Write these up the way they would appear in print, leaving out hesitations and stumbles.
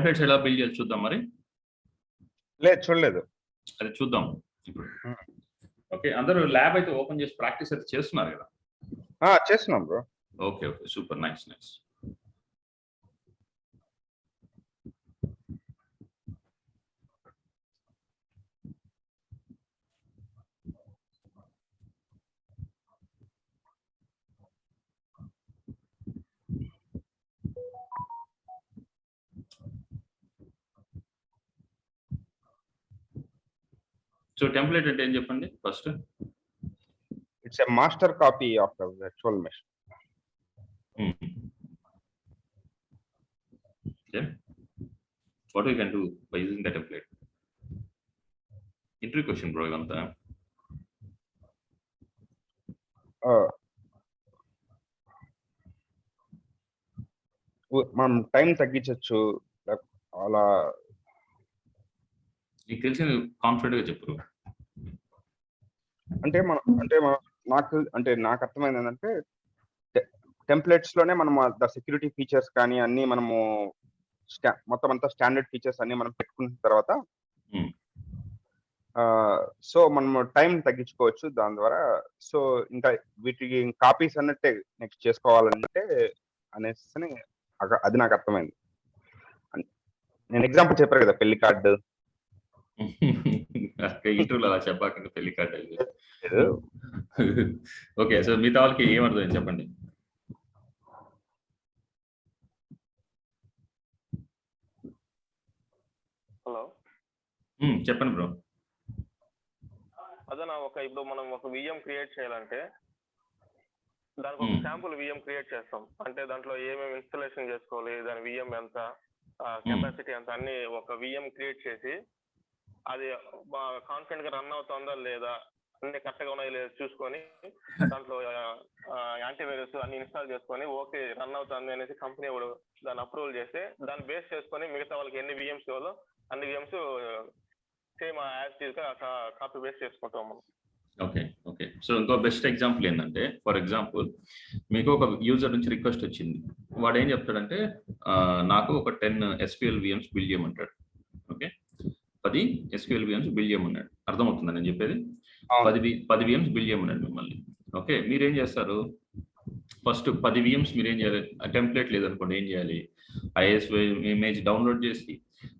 Templates ఎలా build చేయాలి చూద్దాం మరి. లేదు చూడలేదు. అది చూద్దాం ఇప్పుడు. ఓకే, అందరూ ల్యాబ్ అయితే ఓపెన్ చేసి ప్రాక్టీస్ అయితే చేస్తున్నారు కదా? చేస్తున్నాం bro. Okay okay, super, nice nice. So template అంటే ఏం చెప్పండి first? It's a master copy of the virtual machine. Okay. What we can do by using the template? Interview question, bro. Ivanta. మనం time తగ్గించవచ్చు అలా. నీకు తెలిసిన confident గా చెప్పు. నాకు అర్థమైంది ఏంటంటే టెంప్లెట్స్ లోనే మనం ద సెక్యూరిటీ ఫీచర్స్ కానీ అన్ని మనము మొత్తం అంతా స్టాండర్డ్ ఫీచర్స్ అన్ని మనం పెట్టుకున్న తర్వాత సో మనం టైం తగ్గించుకోవచ్చు దాని ద్వారా. సో ఇంకా వీటికి కాపీస్ అన్నట్టే నెక్స్ట్ చేసుకోవాలంటే అనేసి అది నాకు అర్థమైంది. నేను ఎగ్జాంపుల్ చెప్పారు కదా పెళ్లి కార్డు. ఇంటర్వ్యూలో అలా చెప్పాకండి పెళ్లి కార్డు. ఓకే, సో మిగతా వాళ్ళకి ఏమర్థం చెప్పండి. హలో, చెప్పండి బ్రో. అదనా ఇప్పుడు మనం ఒక విఎం క్రియేట్ చేయాలంటే దానికి ఒక శాంపుల్ విఎం క్రియేట్ చేస్తాం. అంటే దాంట్లో ఏమేమి ఇన్స్టాలేషన్ చేసుకోవాలి, దాని విఎం ఎంత, కెపాసిటీ ఎంత అన్ని ఒక విఎం క్రియేట్ చేసి అది కాన్ఫిడెంట్ గా రన్ అవుతుందా లేదా, అన్ని కరెక్ట్ గా ఉన్నాయో లేదో చూసుకొని దాంట్లో యాంటీవైరస్ అన్ని ఇన్స్టాల్ చేసుకొని ఓకే రన్ అవుతుంది అనేసి కంపెనీ దాన్ని అప్రూవల్ చేస్తే దాన్ని బేస్ చేసుకొని మిగతా వాళ్ళకి ఎన్ని విఎంస్ కావాలో అన్ని విఎంస్ సేమ్ యాజ్ గా కాపీ బేస్ చేసుకుంటాం మనం. ఓకే ఓకే, సో ఇంకో బెస్ట్ ఎగ్జాంపుల్ ఏంటంటే, ఫర్ ఎగ్జాంపుల్ మీకు ఒక యూజర్ నుంచి రిక్వెస్ట్ వచ్చింది. వాడు ఏం చెప్తాడంటే నాకు ఒక 10 SQL VMs బిల్డ్ చేయమంటాడు. ఓకే, 10 SQL VMs బిల్డ్ చేయమన్నాడు. అర్థమవుతుందా నేను చెప్పేది? 10 VMs బిల్డ్ చేయమన్నాడు మిమ్మల్ని. ఓకే, మీరేం చేస్తారు? ఫస్ట్ 10 VMs మీరేం చేయాలి? టెంప్లెట్ లేదనుకోండి ఏం చేయాలి? IIS ఇమేజ్ డౌన్లోడ్ చేసి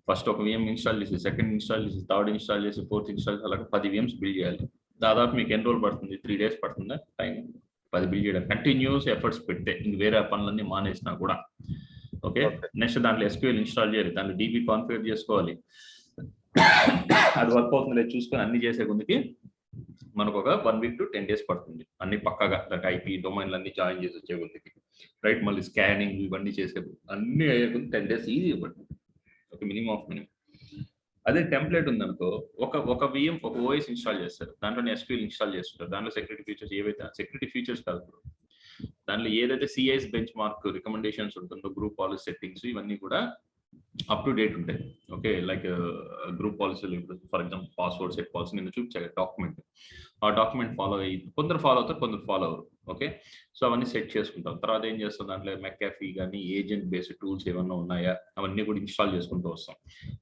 ఫస్ట్ ఒక VM ఇన్స్టాల్ చేసి, సెకండ్ ఇన్స్టాల్ చేసి, థర్డ్ ఇన్స్టాల్ చేసి, ఫోర్త్ ఇన్స్టాల్ చేసి, అలాగే 10 VMs బిల్డ్ చేయాలి. దాదాపు మీకు ఎన్ని రోజులు పడుతుంది? 3 days పడుతుందా టైం 10 బిల్డ్ చేయడం? కంటిన్యూస్ ఎఫర్ట్స్ పెడితే ఇంక వేరే పనులన్నీ మానేసినా కూడా. ఓకే, నెక్స్ట్ దాంట్లో SQL ఇన్స్టాల్ చేయాలి, దాంట్లో DB కాన్ఫిగర్ చేసుకోవాలి. అది వర్క్ అవుతుంది చూసుకొని అన్ని చేసే ముందుకి మనకు ఒక 1 week to 10 days పడుతుంది. అన్ని పక్కగా IP డొమైన్లు అన్ని జాయిన్ చేసి వచ్చే ముందుకి, రైట్? మళ్ళీ స్కానింగ్ ఇవన్నీ చేసే అన్ని అయ్యే 10 days ఈజీ పడుతుంది. Okay, minimum of minimum. అదే టెంప్లెట్ ఉందనుకో, ఒక VM ఒక OS ఇన్స్టాల్ చేస్తారు, దాంట్లో SQL ఇన్స్టాల్ చేస్తుంటారు, దాంట్లో సెక్యూరిటీ ఫీచర్స్ ఏవైతే సెక్యూరిటీ ఫీచర్స్ కాదు, దాంట్లో ఏదైతే CIS బెంచ్ మార్క్ రికమెండేషన్స్ ఉంటుందో, గ్రూప్ పాలసీ సెట్టింగ్స్ ఇవన్నీ కూడా అప్ టు డేట్ ఉంటాయి. ఓకే, లైక్ గ్రూప్ పాలసీలు for example password set policy నేను చూపించాను డాక్యుమెంట్. ఆ డాక్యుమెంట్ ఫాలో అయ్యి కొందరు ఫాలో అవుతారు, కొందరు ఫాలో అవ్వరు. ఓకే, సో అవన్నీ సెట్ చేసుకుంటాం. తర్వాత ఏం చేస్తాం, దాంట్లో మెకాఫీ కానీ ఏజెంట్ బేస్డ్ టూల్స్ ఏమన్నా ఉన్నాయా అవన్నీ కూడా ఇన్స్టాల్ చేసుకుంటూ వస్తాం.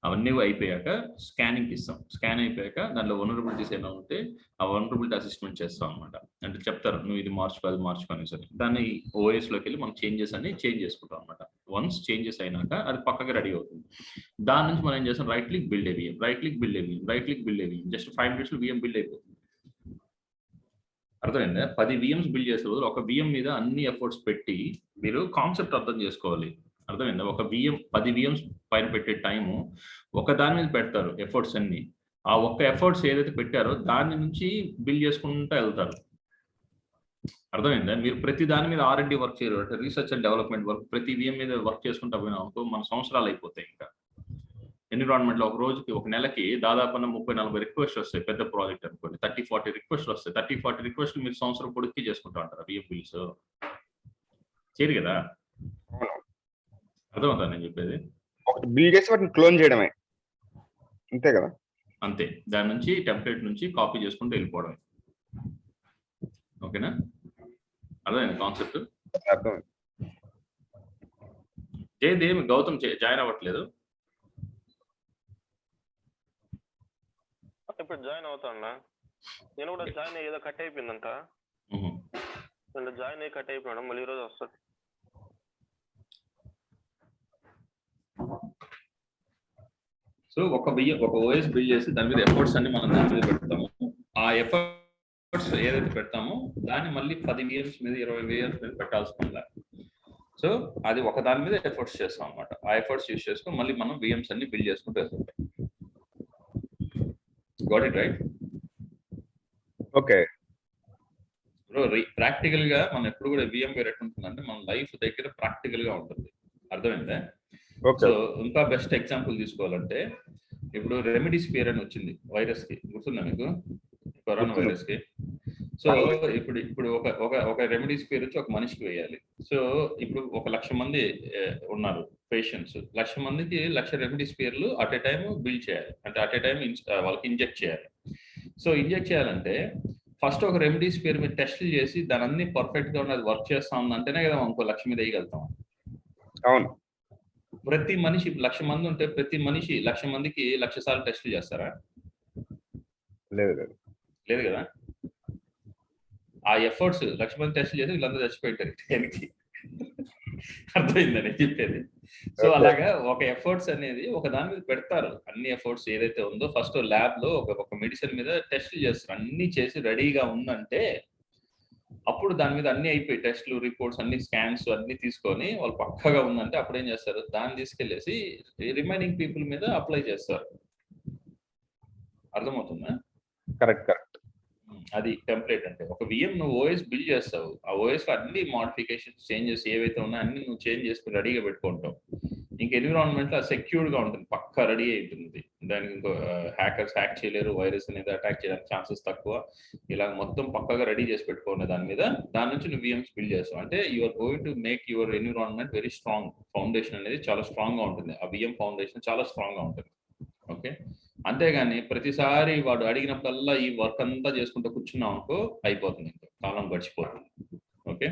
అవన్నీ అయిపోయాక స్కానింగ్ ఇస్తాం. స్కాన్ అయిపోయాక దాంట్లో వనరబిలిటీస్ ఏమైనా ఉంటే ఆ వనరబిలిటీ అసెస్మెంట్ చేస్తాం అనమాట. అంటే చెప్తారు నువ్వు ఇది మార్చుకొని సరే దాన్ని OS లోకి వెళ్ళి మనం చేంజెస్ అన్ని చేంజ్ చేసుకుంటాం అనమాట. వన్స్ చేంజెస్ అయినాక అది పక్కకి రెడీ అవుతుంది. దాని నుంచి మనం ఏం చేస్తాం, right click build AVM, right click build AVM, right click build AVM, just 5 minutes లో VM బిల్డ్ అయిపోతుంది. అర్థమైందా? 10 VMs బిల్డ్ చేసే రోజు ఒక VM మీద అన్ని ఎఫర్ట్స్ పెట్టి మీరు కాన్సెప్ట్ అర్థం చేసుకోవాలి. అర్థమైందా? ఒక 10 VMs పైన పెట్టే టైము ఒక దాని మీద పెడతారు ఎఫర్ట్స్ అన్ని. ఆ ఒక్క ఎఫర్ట్స్ ఏదైతే పెట్టారో దాని నుంచి బిల్డ్ చేసుకుంటూ వెళ్తారు. అర్థమైందా? మీరు ప్రతి దాని మీద R&D వర్క్ చేయరు, అంటే రీసెర్చ్ అండ్ డెవలప్మెంట్ వర్క్ ప్రతి VM మీద వర్క్ చేసుకుంటా పోయినా అనుకో మన సంవత్సరాలు అయిపోతాయి. ఇంకా ఎన్విరాన్మెంట్లో ఒక రోజుకి ఒక నెలకి దాదాపు 30-40 రిక్వెస్ట్ వస్తాయి. పెద్ద ప్రాజెక్ట్ అనుకోండి 30-40 రిక్వెస్ట్ వస్తాయి. 30-40 రిక్వెస్ట్ మీరు సంవత్సరం పొడికి చేసుకుంటా ఉంటారు. VM బిల్స్ చేయరు కదా? అర్థమవుతా నేను చెప్పేది? బిల్డ్ చేసి వాటిని క్లోన్ చేయడమే అంతే కదా? అంతే, దాని నుంచి టెంప్లెట్ నుంచి కాపీ చేసుకుంటూ వెళ్ళిపోవడమే. ఓకేనా? అర్థమైంది కాన్సెప్ట్? అర్థమైంది. జయదేమి గౌతమ్ జాయిన్ అవ్వట్లేదు. ఇప్పుడు జాయిన్ అవుతాను. నేను కూడా జాయిన్ అయ్యి ఏదో కట్ అయిపోయిందంట. నేను జాయిన్ అయ్యి కట్ అయిపోయాను. మళ్ళీ ఈరోజు వస్తుంది. సో ఒక ఓఎస్ బిల్డ్ చేసి దాని మీద ఎఫర్ట్స్ అన్ని మనం దాని మీద పెడతాము. ఆ ఎఫర్ట్స్ ఏదైతే పెడతామో దాన్ని మళ్ళీ 10 VMs మీద 20 VMs మీద పెట్టాల్సి ఉంది. సో అది ఒక దాని మీద ఎఫర్ట్స్ చేస్తాం అనమాట. ఆ ఎఫర్ట్స్ యూస్ చేసుకుని మళ్ళీ మనం VMs అన్ని బిల్డ్ చేసుకుంటూ వెళ్తుంటాం. Got it right? Okay. Practical గా మనం ఎప్పుడు కూడా VM వేర్ ఎట్లుంటుందంటే మన లైఫ్ దగ్గర ప్రాక్టికల్ గా ఉంటుంది. అర్థమైందా? సో ఇంకా బెస్ట్ ఎగ్జాంపుల్ తీసుకోవాలంటే ఇప్పుడు రెమిడిసివిర్ అని వచ్చింది వైరస్ కి, గుర్తుందా మీకు? కరోనా వైరస్ కి. సో ఇప్పుడు ఒక రెమిడిసివిర్ వచ్చి ఒక మనిషికి వేయాలి. సో ఇప్పుడు 1,00,000 మంది ఉన్నారు పేషెంట్స్. 1,00,000 మందికి 1,00,000 రెమిడిసివిర్లు అట్ ఏ టైం బిల్డ్ చేయాలి. అంటే అట్ ఏ టైం వాళ్ళకి ఇంజెక్ట్ చేయాలి. సో ఇంజెక్ట్ చేయాలంటే ఫస్ట్ ఒక రెమిడిసివిర్ మీరు టెస్ట్లు చేసి దాని అన్ని పర్ఫెక్ట్ గా ఉన్నది వర్క్ చేస్తా ఉందంటేనే కదా ఇంకో 1,00,000 మీద వేయగలుగుతాం. అవును. ప్రతి మనిషి 1,00,000 మంది ఉంటే ప్రతి మనిషి 1,00,000 మందికి 1,00,000 సార్లు టెస్టులు చేస్తారా? లేదు కదా. ఆ ఎఫర్ట్స్ 1,00,000 మంది టెస్టులు చేసి వీళ్ళందరూ చచ్చిపోయింటారు. దేనికి? అర్థమైందని చెప్పేది. సో అలాగా ఒక ఎఫర్ట్స్ అనేది ఒక దాని మీద పెడతారు. అన్ని ఎఫర్ట్స్ ఏదైతే ఉందో ఫస్ట్ ల్యాబ్ లో ఒక మెడిసిన్ మీద టెస్టులు చేస్తారు. అన్ని చేసి రెడీగా ఉందంటే అప్పుడు దాని మీద అన్ని అయిపోయి టెస్ట్లు, రిపోర్ట్స్, అన్ని స్కాన్స్ అన్ని తీసుకొని వాళ్ళు పక్కగా ఉందంటే అప్పుడు ఏం చేస్తారు, దాన్ని తీసుకెళ్లేసి రిమైనింగ్ పీపుల్ మీద అప్లై చేస్తారు. అర్థమవుతుందా? కరెక్ట్. అది టెంప్లెట్ అంటే. ఒక VM నువ్వు ఓఎస్ బిల్డ్ చేస్తావు. ఆ ఓఎస్ లో అన్ని మోడిఫికేషన్స్, చేంజెస్ ఏవైతే ఉన్నాయో అన్ని నువ్వు చేంజ్ చేసుకుని రెడీగా పెట్టుకుంటావు. ఇంక ఎన్విరాన్మెంట్ లో సెక్యూర్డ్ గా ఉంటుంది, పక్కా రెడీ అవుతుంది. దానికి ఇంకో హ్యాకర్స్ హ్యాక్ చేయలేరు, వైరస్ అనేది అటాక్ చేయడానికి ఛాన్సెస్ తక్కువ. ఇలా మొత్తం పక్కగా రెడీ చేసి పెట్టుకునే దాని మీద దాని నుంచి నువ్వు VMs బిల్డ్ చేస్తావు. అంటే you're going to make your environment very strong. Foundation అనేది చాలా స్ట్రాంగ్ గా ఉంటుంది. ఆ VM ఫౌండేషన్ చాలా స్ట్రాంగ్ గా ఉంటుంది. ఓకే. అంతేగాని ప్రతిసారి వాడు అడిగినప్పుడల్లా ఈ వర్క్ అంతా చేసుకుంటూ కూర్చున్నాం అనుకో అయిపోతుంది, ఇంకా కాలం గడిచిపోతుంది. ఓకే.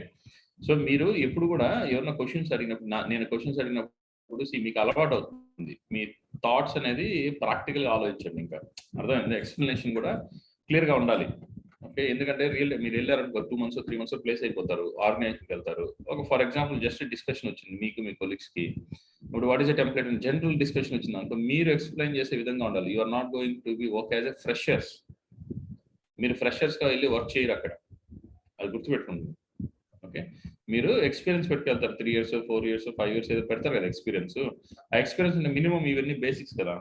సో మీరు ఎప్పుడు కూడా ఎవరైనా క్వశ్చన్స్ అడిగినప్పుడు, నేను క్వశ్చన్స్ అడిగినప్పుడు మీకు అలవాటు అవుతుంది. మీ థాట్స్ అనేది ప్రాక్టికల్ గా ఆలోచించండి. ఇంకా అర్థమైంది? ఎక్స్ప్లెనేషన్ కూడా క్లియర్ గా ఉండాలి. ఓకే. ఎందుకంటే మీరు వెళ్ళారనుకో 2 months 3 months ప్లేస్ అయిపోతారు, ఆర్గనైజేషన్కి వెళ్తారు. ఒక ఫర్ ఎగ్జాంపుల్ జస్ట్ డిస్కషన్ వచ్చింది మీకు మీ కొలీగ్స్ కి. ఇప్పుడు వాట్ ఈస్ ఎ టెంప్లెట్ అని జనరల్ డిస్కషన్ వచ్చింది అనుకో, మీరు ఎక్స్ప్లెయిన్ చేసే విధంగా ఉండాలి. You are not going to be work as a freshers. మీరు ఫ్రెషర్స్ గా వెళ్ళి వర్క్ చేయరు అక్కడ, అది గుర్తుపెట్టుకోండి. ఓకే. మీరు ఎక్స్పీరియన్స్ పెట్టుకెళ్తారు. 3 years 4 years 5 years ఏదో పెడతారు కదా ఎక్స్పీరియన్స్. ఆ ఎక్స్పీరియన్స్ మినిమం ఇవన్నీ బేసిక్స్ కదా.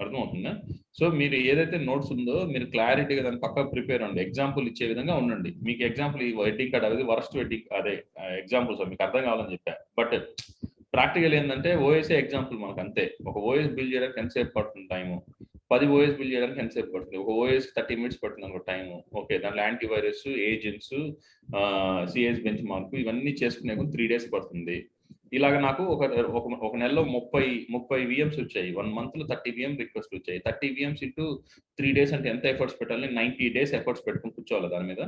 అర్థమవుతుందా? సో మీరు ఏదైతే నోట్స్ ఉందో మీరు క్లారిటీగా దాని పక్క ప్రిపేర్ అవ్వండి. ఎగ్జాంపుల్ ఇచ్చే విధంగా ఉండండి. మీకు ఎగ్జాంపుల్ ఈ వెడ్డింగ్ కార్డ్ అనేది వరస్ట్ వెడ్డింగ్ అదే ఎగ్జాంపుల్స్ మీకు అర్థం కావాలని చెప్పా. బట్ ప్రాక్టికల్ ఏంటంటే ఓఎస్ఏ ఎగ్జాంపుల్ మనకు అంతే. ఒక ఓఎస్ బిల్డ్ చేయడానికి ఎంతసేపు పడుతుంది టైము, 10 ఓఎస్ బిల్డ్ చేయడానికి ఎంతసేపు పడుతుంది? ఒక ఓఎస్ 30 minutes పడుతుంది అనుకో టైము. ఓకే. దాంట్లో antivirus, agents, CS bench mark ఇవన్నీ చేసుకునే 3 days పడుతుంది. ఇలాగ నాకు ఒక నెలలో 30 VMs వచ్చాయి. 1 month లో 30 VM రిక్వెస్ట్ వచ్చాయి. 30 VMs ఇంటూ 3 days అంటే ఎంత ఎఫర్ట్స్ పెట్టాలి? 90 days ఎఫర్ట్స్ పెట్టుకుని కూర్చోవాలి దాని మీద.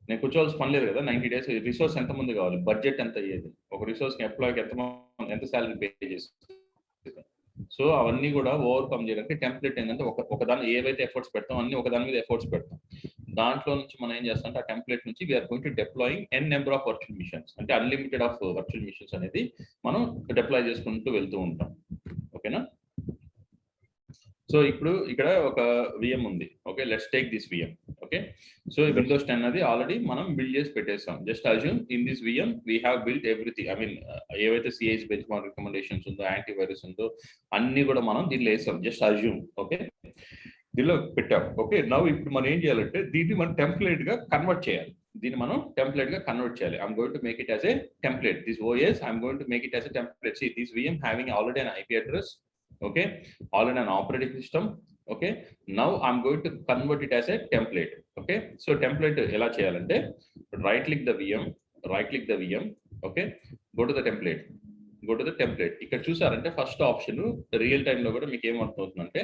నేను కూర్చోవాల్సిన పని లేదు కదా. 90 days రిసోర్స్ ఎంతమంది కావాలి, బడ్జెట్ ఎంత అయ్యేది, ఒక రిసోర్స్కి ఎంప్లాయ్కి ఎంత శాలరీ పే చేసి. సో అవన్నీ కూడా ఓవర్కమ్ చేయడానికి టెంప్లెట్ ఏంటంటే ఒక దాన్ని ఏవైతే ఎఫర్ట్స్ పెడతాం అన్ని ఒక దాని మీద ఎఫర్ట్స్ పెడతాం. దాంట్లో నుంచి మనం ఏం చేస్తాం అంటే ఆ టెంప్లెట్ నుంచి we're going to deploying an number of virtual machines, అంటే అన్లిమిటెడ్ ఆఫ్ వర్చువల్ మిషన్స్ అనేది మనం డిప్లాయ్ చేసుకుంటూ వెళ్తూ ఉంటాం. ఓకేనా? సో ఇప్పుడు ఇక్కడ ఒక VM ఉంది. Okay. Let's take this VM. Okay. So Windows 10 అది ఆల్రెడీ మనం బిల్డ్ చేసి పెట్టేస్తాం. Just assume in this VM we have built everything. I mean ఏవైతే సిఐస్ బెంచ్ మార్క్ రికమెండేషన్స్ ఉందో, యాంటీవైరస్ ఉందో అన్ని కూడా మనం దీనిలో వేస్తాం. Just assume. ఓకే. దీనిలో పెట్టాం. ఓకే. నవ్ ఇప్పుడు మనం ఏం చేయాలంటే దీన్ని మనం టెంప్లెట్ గా కన్వర్ట్ చేయాలి. I'm going to make it as a template. This OS I'm going to make it as a template. See this VM having already an IP address. Okay, already an operating system. Okay, now I'm going to convert it as a template. Okay, so template ela cheyalante right click the VM. Okay, go to the template. ఇక్కడ చూసారంటే first option real time లో కూడా మీకు ఏం అర్థం అవుతుందంటే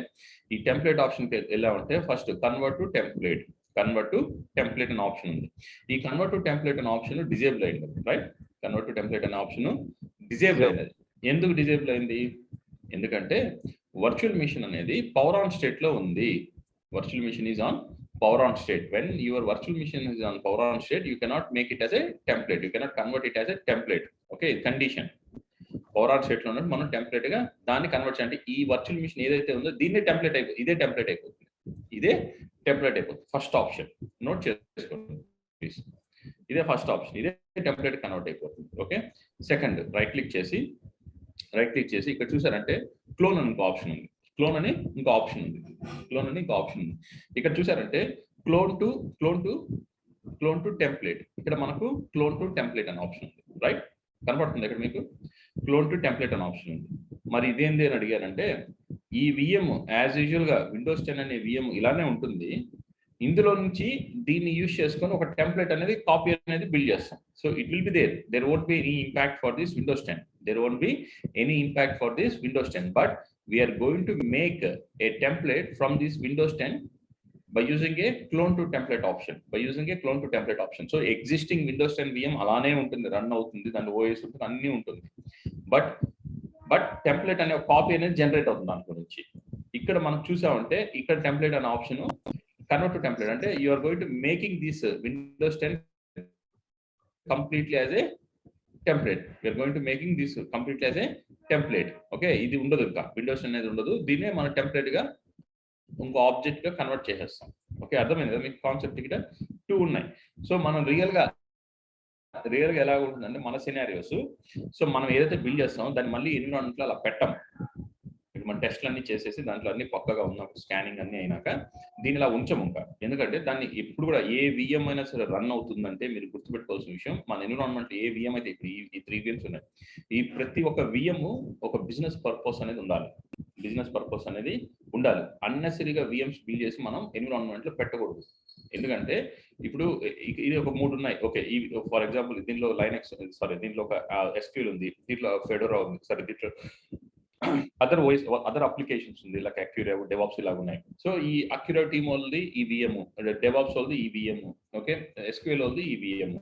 ఈ template option కి ఎలా ఉంటే ఫస్ట్ కన్వర్ట్ టు టెంప్లెట్ అనే ఆప్షన్ ఉంది. ఈ కన్వర్ట్ టు టెంప్లెట్ అనే ఆప్షన్ డిజేబుల్ అయింది. రైట్, కన్వర్ట్ టు టెంప్లెట్ అనే ఆప్షన్ డిజేబుల్ అయినది. ఎందుకు డిజేబుల్ అయింది? ఎందుకంటే వర్చువల్ మిషన్ అనేది పవర్ ఆన్ స్టేట్ లో ఉంది. Virtual machine is on power on state. When your virtual machine is on power on state, you cannot make it as a template, you cannot convert it as a template. Okay, condition power on state లో ఉన్నట్టు మనం template గా దాన్ని convert చేయాలంటే ఈ virtual machine ఏదైతే ఉందో దీన్ని టెంప్లెట్ అయిపోతుంది, ఇదే టెంప్లెట్ అయిపోతుంది, ఇదే టెంప్లెట్ అయిపోతుంది. ఫస్ట్ ఆప్షన్ నోట్ చేసుకోండి ప్లీజ్, ఇదే ఫస్ట్ ఆప్షన్, ఇదే టెంప్లెట్ కన్వర్ట్ అయిపోతుంది. ఓకే, సెకండ్ రైట్ క్లిక్ చేసి ఇక్కడ చూసారంటే క్లోన్ అని ఇంకో ఆప్షన్ ఉంది, క్లోన్ అని ఇంకో ఆప్షన్ ఉంది, ఇక్కడ చూసారంటే క్లోన్ టు టెంప్లెట్. ఇక్కడ మనకు క్లోన్ టు టెంప్లెట్ అనే ఆప్షన్ ఉంది, రైట్? కనపడుతుంది ఇక్కడ మీకు క్లోన్ టు టెంప్లెట్ అనే ఆప్షన్ ఉంది. మరి ఇదేంటి అని అడిగారంటే ఈ విఎం యాజ్ యూజువల్ గా విండోస్ 10 అనే విఎం ఇలానే ఉంటుంది. ఇందులో నుంచి దీన్ని యూజ్ చేసుకొని ఒక టెంప్లెట్ అనేది కాపీ అనేది బిల్డ్ చేస్తాం. So it will be there won't be any impact for this Windows 10, but we are going to make a template from this Windows 10 by using a clone to template option. So existing Windows 10 VM అలానే ఉంటుంది, run అవుతుంది, దాని OS ఉంటుంది, అన్నీ ఉంటుంది. But template అనే copy అనేది generate అవుతుంది దాని గురించి. ఇక్కడ మనం చూసామంటే ఇక్కడ టెంప్లెట్ అనే ఆప్షన్ కన్వర్ట్ టు టెంప్లెట్ అంటే you are going to making this Windows 10 completely as a template. We are going to making this completely as a template. Okay, ఇది ఉండదు, ఇంకా విండోస్ అనేది ఉండదు, దీన్నే మనం టెంప్లెట్ గా ఇంకో ఆబ్జెక్ట్ గా కన్వర్ట్ చేసేస్తాం. ఓకే, అర్థమైంది కదా మీకు కాన్సెప్ట్? ఇక్కడ 2 ఉన్నాయి. సో మనం రియల్ గా ఎలా ఉంటుందంటే మన సినారియోస్, సో మనం ఏదైతే బిల్డ్ చేస్తామో దాన్ని మళ్ళీ ఎన్విరాన్మెంట్ లో అలా పెట్టాం. మన టెస్ట్లు అన్ని చేసేసి దాంట్లో అన్ని పక్కగా ఉన్నప్పుడు స్కానింగ్ అన్ని అయినాక దీని ఇలా ఉంచము ఇంకా. ఎందుకంటే దాన్ని ఎప్పుడు కూడా ఏ విఎం అయినా సరే రన్ అవుతుందంటే మీరు గుర్తుపెట్టుకోవాల్సిన విషయం, మన ఎన్విరాన్మెంట్ ఏ విఎం అయితే ఇప్పుడు ఈ 3 విఎమ్స్ ఉన్నాయి, ఈ ప్రతి ఒక్క విఎం ఒక బిజినెస్ పర్పస్ అనేది ఉండాలి. అన్నెసరీగా విఎమ్స్ బిల్డ్ చేసి మనం ఎన్విరాన్మెంట్ లో పెట్టకూడదు. ఎందుకంటే ఇప్పుడు ఇది ఒక 3 ఉన్నాయి. ఓకే, ఈ ఫర్ ఎగ్జాంపుల్ దీనిలో లైనక్స్, దీంట్లో ఒక SQL ఉంది, దీంట్లో ఫెడోరా ఉంది, దీంట్లో అదర్ అప్లికేషన్స్ ఉంది, లైక్ అక్యూరా, డెవాప్స్ ఇలాగ ఉన్నాయి. సో ఈ అక్యూరా టీమ్ వాళ్ళది ఈ విఎం, డెవాప్స్ వాళ్ళది ఈ విఎం, ఓకే, SQL వాళ్ళది ఈ విఎం,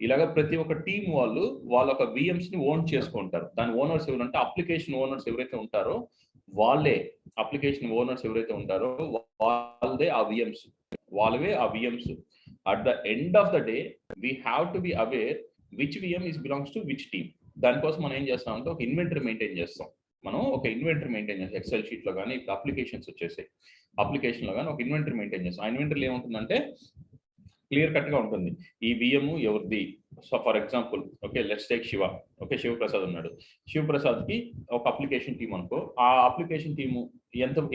ఇలాగా ప్రతి ఒక్క టీం వాళ్ళు వాళ్ళ ఒక విఎంస్ ని ఓన్ చేసుకుంటారు. దాని ఓనర్స్ ఎవరంటే అప్లికేషన్ ఓనర్స్ ఎవరైతే ఉంటారో వాళ్ళవే ఆ VMs. At the end of the day we have to be aware which VM is belongs to which team. దానికోసం మనం ఏం చేస్తామంటే ఒక ఇన్వెంటరీ మెయింటైన్ చేస్తాం. ఎక్సెల్ షీట్ లో కానీ ఇప్పుడు అప్లికేషన్స్ వచ్చేసాయి, అప్లికేషన్ లో కానీ ఒక ఇన్వెంటరీ మెయింటైన్ చేస్తాం. ఆ ఇన్వెంటరీలో ఏముంటుందంటే క్లియర్ కట్ గా ఉంటుంది ఈ విఎం ఎవరిది. So for example, okay, let's take Shiva. Okay, Shivaprasad ఉన్నాడు, శివప్రసాద్ కి ఒక అప్లికేషన్ టీమ్ అనుకో, ఆ అప్లికేషన్ టీము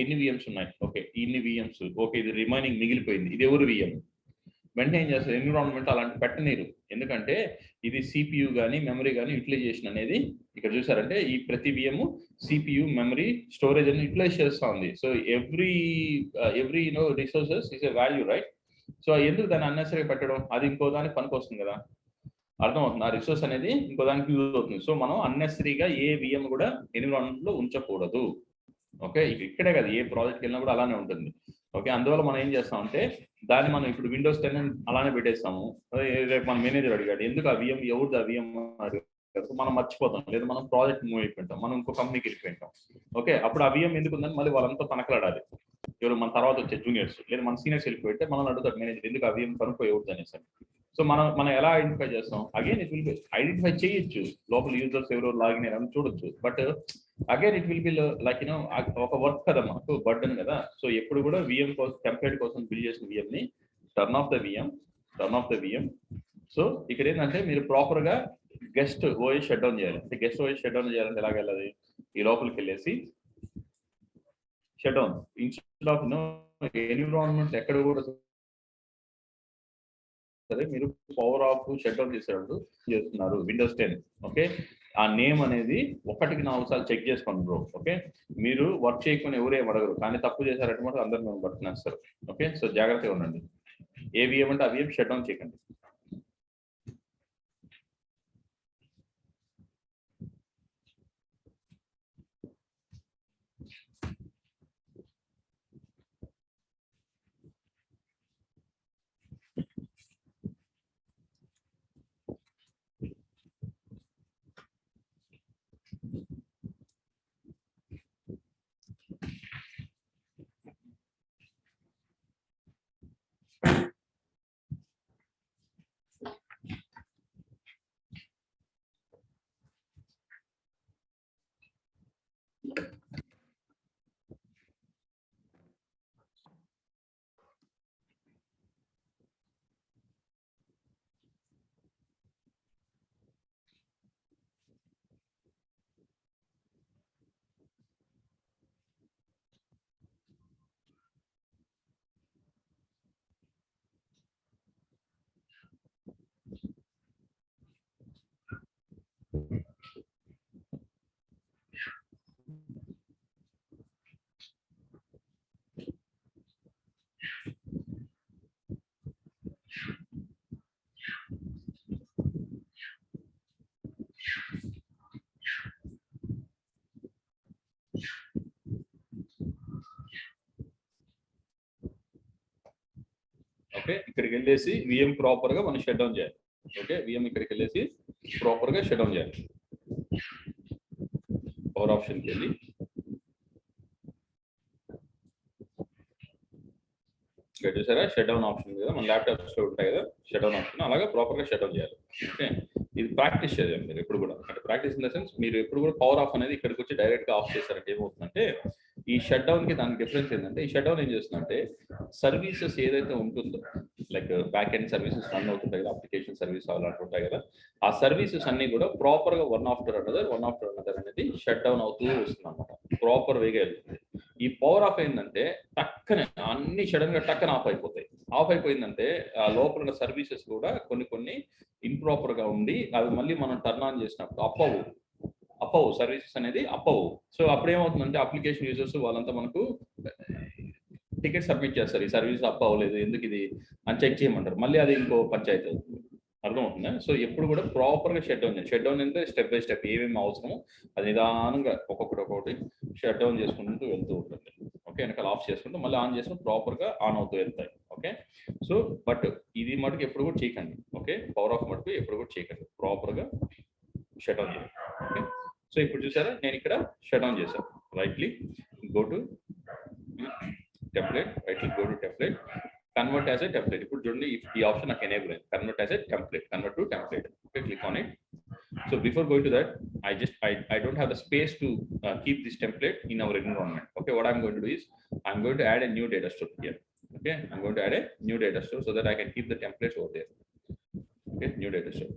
ఎన్ని విఎంస్ ఉన్నాయి, ఓకే, ఇన్ని విఎంస్, ఓకే, ఇది రిమైనింగ్ మిగిలిపోయింది, ఇది ఎవరు విఎం. వెంటనే ఏం చేస్తారు, ఎన్విరాన్మెంట్ అలాంటి పెట్టనీరు. ఎందుకంటే ఇది సిపియు కానీ మెమరీ కానీ యూటిలైజేషన్ అనేది ఇక్కడ చూసారంటే ఈ ప్రతి విఎం సిపియు మెమరీ స్టోరేజ్ అని యూటిలైజ్ చేస్తా ఉంది. So every resources is a value, right? So ఎందుకు దాన్ని అన్నెసరీ పెట్టడం, అది ఇంకో దానికి పనికి వస్తుంది కదా, అర్థమవుతుంది? ఆ రిసోర్స్ అనేది ఇంకో దానికి యూజ్ అవుతుంది. సో మనం అన్నెసరీగా ఏ విఎం కూడా ఎన్విరాన్మెంట్ లో ఉంచకూడదు. ఓకే, ఇక్కడే కదా ఏ ప్రాజెక్ట్కి వెళ్ళినా కూడా అలానే ఉంటుంది. ఓకే, అందువల్ల మనం ఏం చేస్తామంటే దాన్ని మనం ఇప్పుడు విండోస్ 10 అలానే పెట్టేస్తాము. రేపు మన మేనేజర్ అడిగాడు ఎందుకు ఆ విఎం, ఎవరిది ఆ విఎం అడిగాడు, మనం మర్చిపోతాం, లేదా మనం ప్రాజెక్ట్ మూవ్ అయిపోయింటాం, మనం ఇంకో కంపెనీకి వెళ్ళిపోయింటాం. ఓకే, అప్పుడు ఆ విఎం ఎందుకు ఉందని మళ్ళీ వాళ్ళంతా తనకలాడాలి, ఎవరు మన తర్వాత వచ్చే జూనియర్స్ లేదా మన సీనియర్స్ వెళ్ళిపోతే మనం అడుగుతారు మేనేజర్ ఎందుకు ఆ విఎం కనుక్కో ఎవరిది అనేసి. సో మనం ఎలా ఐడెంటిఫై చేస్తాం, again it will B identify చేయొచ్చు, లోపల యూజర్స్ ఎవరు లాగిన్ అయ్యారని చూడొచ్చు, but again it will be like ఒక వర్క్ కదా, మనకు బర్డెన్ కదా. సో ఎప్పుడు కూడా విఎం కోసం టెంప్లెట్ కోసం బిల్డ్ చేసిన విఎం ని turn off the VM. So ఇక్కడ ఏంటంటే మీరు ప్రాపర్ గా గెస్ట్ ఓఎస్ షట్ డౌన్ చేయాలి. అంటే గెస్ట్ ఓఎస్ షట్ డౌన్ చేయాలంటే ఎలాగ వెళ్ళాలి, ఈ లోపలికి వెళ్ళేసి shut down instead of environment ఎక్కడ కూడా సరే మీరు పవర్ ఆఫ్ షట్ డౌన్ చేస్తున్నారు విండోస్ 10. ఓకే, ఆ నేమ్ అనేది 1కి 4 సార్లు చెక్ చేసుకోండి బ్రో. ఓకే, మీరు వర్క్ చేయకుండా ఎవరేం అడగరు, కానీ తప్పు చేశారంటే మాత్రం అందరు మేము పట్టుకునేస్తారు. ఓకే, సో జాగ్రత్తగా ఉండండి. ఏ విఎం అంటే ఆ విఎం షట్ డౌన్ చేయకండి. ఓకే, ఇక్కడికి వెళ్ళేసి విఎం ప్రాపర్ గా మనం షట్ డౌన్ చేయాలి. ఓకే, విఎం ఇక్కడికి వెళ్ళేసి ప్రాపర్ గా షట్ డౌన్ చేయాలి. పవర్ ఆప్షన్కి వెళ్ళి ఇక్కడ చూసారా షట్ డౌన్ ఆప్షన్ కదా, మన ల్యాప్టాప్స్ లో ఉంటాయి కదా షట్ డౌన్ ఆప్షన్, అలాగా ప్రాపర్ గా షట్ డౌన్ చేయాలి. ఓకే, ఇది ప్రాక్టీస్ చేయాలి మీరు ఎప్పుడు కూడా. అంటే ప్రాక్టీస్ ఇన్ ద సెన్స్ మీరు ఎప్పుడు కూడా పవర్ ఆఫ్ అనేది ఇక్కడికి వచ్చి డైరెక్ట్ గా ఆఫ్ చేస్తారంటే ఏమవుతుందంటే, ఈ షట్ డౌన్ కి దానికి డిఫరెన్స్ ఏంటంటే, ఈ షట్ డౌన్ ఏం చేస్తుందంటే సర్వీసెస్ ఏదైతే ఉంటుందో like back end services run అవుతుంటాయి కదా, అప్లికేషన్ సర్వీస్ అలాంటి ఉంటాయి కదా, ఆ సర్వీసెస్ అన్ని కూడా ప్రాపర్ గా వన్ ఆఫ్టర్ అనదర్ అనేది షట్ డౌన్ అవుతూ వస్తుంది అనమాట, ప్రాపర్ వేగా వెళ్తుంది. ఈ పవర్ ఆఫ్ ఏంటంటే టక్కనే అన్ని సడన్ గా టక్కన ఆఫ్ అయిపోతాయి. ఆఫ్ అయిపోయిందంటే ఆ లోపల ఉన్న సర్వీసెస్ కూడా కొన్ని ఇంప్రాపర్ గా ఉండి అవి మళ్ళీ మనం టర్న్ ఆన్ చేసినప్పుడు అప్పవు సర్వీసెస్ అనేది అప్పవు. సో అప్పుడు ఏమవుతుందంటే అప్లికేషన్ యూజర్స్ వాళ్ళంతా మనకు టికెట్ సబ్మిట్ చేస్తారు, ఈ సర్వీస్ అప్ అవ్వలేదు ఎందుకు ఇది అని చెక్ చేయమంటారు, మళ్ళీ అది ఇంకో పంచాయతీ అవుతుంది. అర్థమవుతుందా? సో ఎప్పుడు కూడా ప్రాపర్ గా షట్ డౌన్ అంటే స్టెప్ బై స్టెప్ ఏమేమి అవసరమో అది నిదానంగా ఒక్కొక్కటి షట్ డౌన్ చేసుకుంటూ వెళ్తూ ఉంటుంది. ఓకే, వెనకాల ఆఫ్ చేసుకుంటూ మళ్ళీ ఆన్ చేసుకుంటూ ప్రాపర్ గా ఆన్ అవుతూ వెళ్తాయి. ఓకే, సో బట్ ఇది మటుకు ఎప్పుడు కూడా చేయకండి. ఓకే, పవర్ ఆఫ్ మటుకు ఎప్పుడు కూడా చేయకండి, ప్రాపర్ గా షట్ డౌన్ చేయండి. ఓకే, సో ఇప్పుడు చూసారా నేను ఇక్కడ షట్ డౌన్ చేశాను. Rightly go to template, rightly go to template, convert as a template. ఇప్పుడు చూడండి ఈ ఆప్షన్ నాకు ఎనేబుల్ అయింది, convert as a template, convert to template. Okay, click on it. So before going to that I don't have the space to keep this template in our environment. Okay, what I'm going to do is I'm going to add a new data store here. Okay, I'm going to add a new data store so that I can keep the templates over there. Okay, new data store.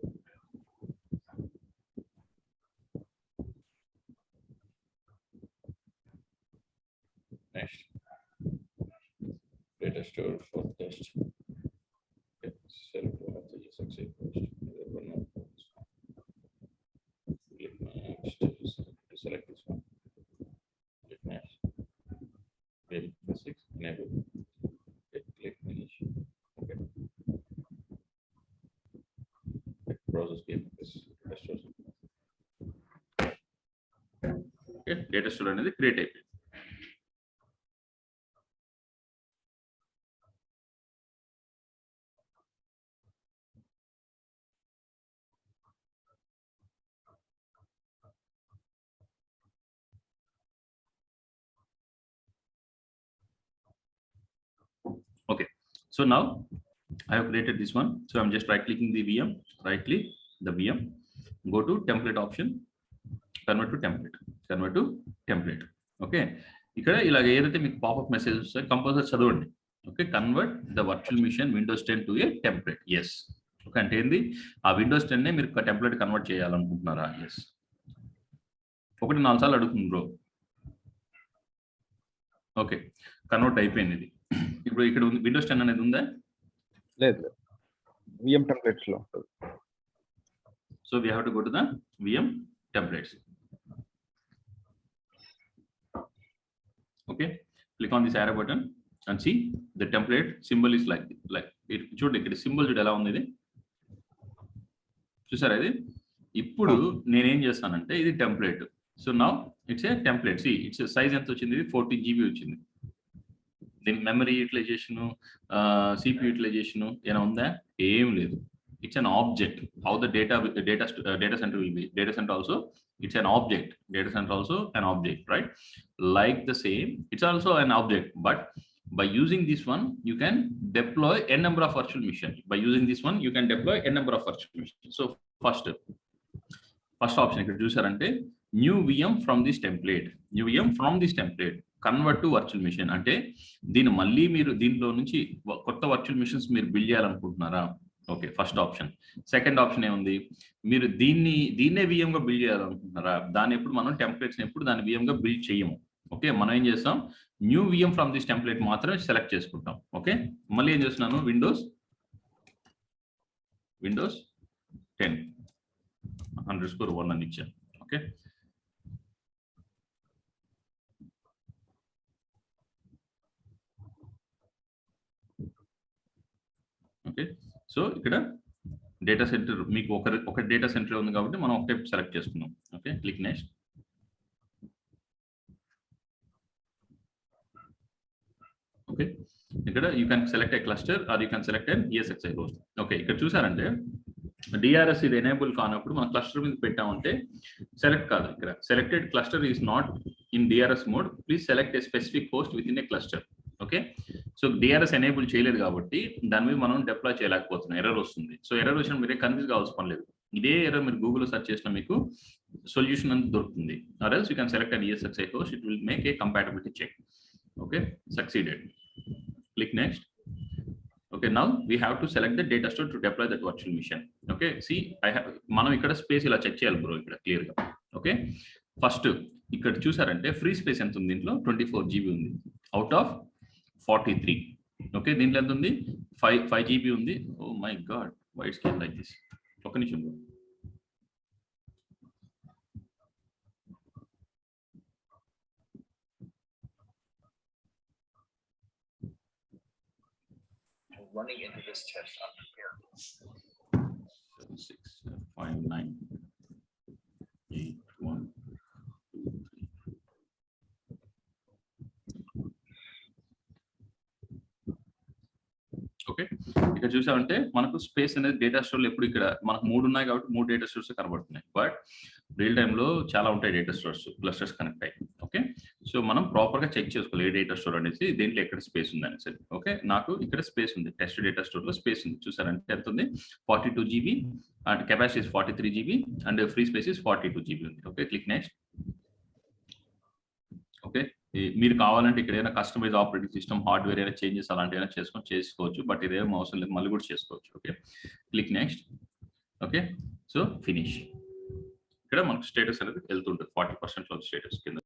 Next, data store for test. Okay, select one of the success post. Click next. Select this one. Click next. Verify 6. Enable. Okay, click finish. Okay. Process game. This data store. Okay, data store అనేది create అయిపోయింది. Okay, so now I have created this one. So I'm just right clicking the VM, right click the VM, go to template option, convert to template. Okay, ఇక్కడ ఇలాగ ఏదైతే మీకు popup message వస్తాయి compulsory చదవండి. Okay, convert the virtual machine Windows 10 to a template. Yes. Okay, అంటే ఏంది ఆ Windows 10 నే మీరు టెంప్లెట్ కన్వర్ట్ చేయాలనుకుంటున్నారా? ఎస్. 1-4 సార్లు అడుగుతుంది బ్రో. ఓకే, కన్వర్ట్ అయిపోయింది ఇది. ఇప్పుడు ఇక్కడ ఉంది విండోస్ 10 అనేది ఉందా? లేదు, విఎం టెంప్లెట్స్ లో ఉంటుంది. So we have to go to the VM templates. Okay, click on this arrow button and see the template symbol is like it. చూడండి ఇక్కడ సింబల్ చూడు ఎలా ఉంది, ఇది చూసారా? ఇది ఇప్పుడు నేనేం చేస్తానంటే ఇది template. So now it's a template. See it's size ఎంత వచ్చింది? ఇది 14 GB వచ్చింది. దీనికి మెమరీ యూటిలైజేషన్, సిపి యూటిలైజేషన్ ఏమైనా ఉందా? ఏం లేదు. It's an object. How the data center will be. Data center also it's an object. Data center also an object, right? Like the same, it's also an object, but by using this one you can deploy a number of virtual machines. By using this one you can deploy a number of virtual machines. So first option ఇక్కడ చూసారంటే new VM from this template convert to virtual machine. అంటే దీన్ని మళ్ళీ మీరు దీంట్లో నుంచి కొత్త virtual machines మీరు బిల్డ్ చేయాలనుకుంటున్నారా? Okay, first option. Second option ఏముంది? మీరు దీన్నే VM గా బిల్డ్ చేయాలనుకుంటున్నారా? దాన్ని ఎప్పుడు మనం టెంప్లెట్స్ ఎప్పుడు దాన్ని VM గా బిల్డ్ చేయము. ఓకే, మనం ఏం చేస్తాం? New VM from this template మాత్రమే సెలెక్ట్ చేసుకుంటాం. ఓకే, మళ్ళీ ఏం చేస్తున్నాను? విండోస్ 10_1 అని ఇచ్చాను. ఓకే, ఓకే, సో ఇక్కడ డేటా సెంటర్ మీకు ఒక డేటా సెంటర్ ఉంది కాబట్టి మనం ఒకటే సెలెక్ట్ చేసుకున్నాం. Okay, click next. ఓకే, ఇక్కడ you can select a cluster or you can select an ESXi host. Okay, ఇక్కడ చూసారంటే డిఆర్ఎస్ ఇది ఎనేబుల్ కానప్పుడు మనం క్లస్టర్ మీద పెట్టామంటే సెలెక్ట్ కాదు. ఇక్కడ selected cluster is not in DRS mode, please select A specific host with in a cluster. Okay, so DRS enable చేయలేదు కాబట్టి దాని మీద మనం డిప్లాయ్ చేయలేకపోతున్నాం, ఎర్రర్ వస్తుంది. సో ఎర్రర్ వచ్చిన మీరే కన్ఫ్యూజ్ కావాల్సిన పని లేదు. ఇదే ఎర్రర్ మీరు గూగుల్లో సెర్చ్ చేసినా మీకు సొల్యూషన్ అనేది దొరుకుతుంది. Or else you can select an ESXi host, it will make a compatibility check. Okay, succeeded. Click next. Okay, now we have to select the data store to deploy that virtual machine. Okay, see మనం ఇక్కడ space ఇలా check చేయాలి bro ఇక్కడ clear గా. Okay, first ఇక్కడ చూసారంటే free space ఎంత ఉంది, దీంట్లో 24 GB ఉంది అవుట్ ఆఫ్ 43. ఓకే, దీంట్లో ఎంత ఉంది, 5 GB ఉంది. Oh my God, why it's like this. ఒక నిమిషం bro. Running into this test unprepared. 7, 6, 5, 9, 8, 1, 2, 3. Okay, ఇక్కడ చూసామంటే మనకు స్పేస్ అనేది డేటా స్టోర్లో ఎప్పుడు ఇక్కడ మనకు 3 ఉన్నాయి కాబట్టి 3 డేటా స్టోర్స్ కనబడుతున్నాయి. బట్ రియల్ టైంలో చాలా ఉంటాయి డేటా స్టోర్స్, క్లస్టర్స్ కనెక్ట్ అయ్యి. ఓకే, సో మనం ప్రాపర్ గా చెక్ చేసుకోవాలి ఏ డేటా స్టోర్ అనేసి, దీంట్లో ఎక్కడ స్పేస్ ఉంది అనేసి. ఓకే, నాకు ఇక్కడ స్పేస్ ఉంది, టెస్ట్ డేటా స్టోర్ లో స్పేస్ ఉంది. చూసారంటే ఎంత ఉంది, 42 GB and capacity is 43 GB and free space is 42 GB ఉంది. Okay, click next. ఓకే, మీరు కావాలంటే ఇక్కడ ఏదైనా కస్టమైజ్ ఆపరేటింగ్ సిస్టమ్ హార్డ్వేర్ ఏదైనా చేంజెస్ అలాంటివి ఏదైనా చేసుకోవచ్చు. బట్ ఇదేం అవసరం లేదు, మళ్ళీ కూడా చేసుకోవచ్చు. Okay, click next. Okay, so finish. ఇక్కడ మనకు స్టేటస్ అనేది వెళ్తుంటుంది 40% లో స్టేటస్ కింద.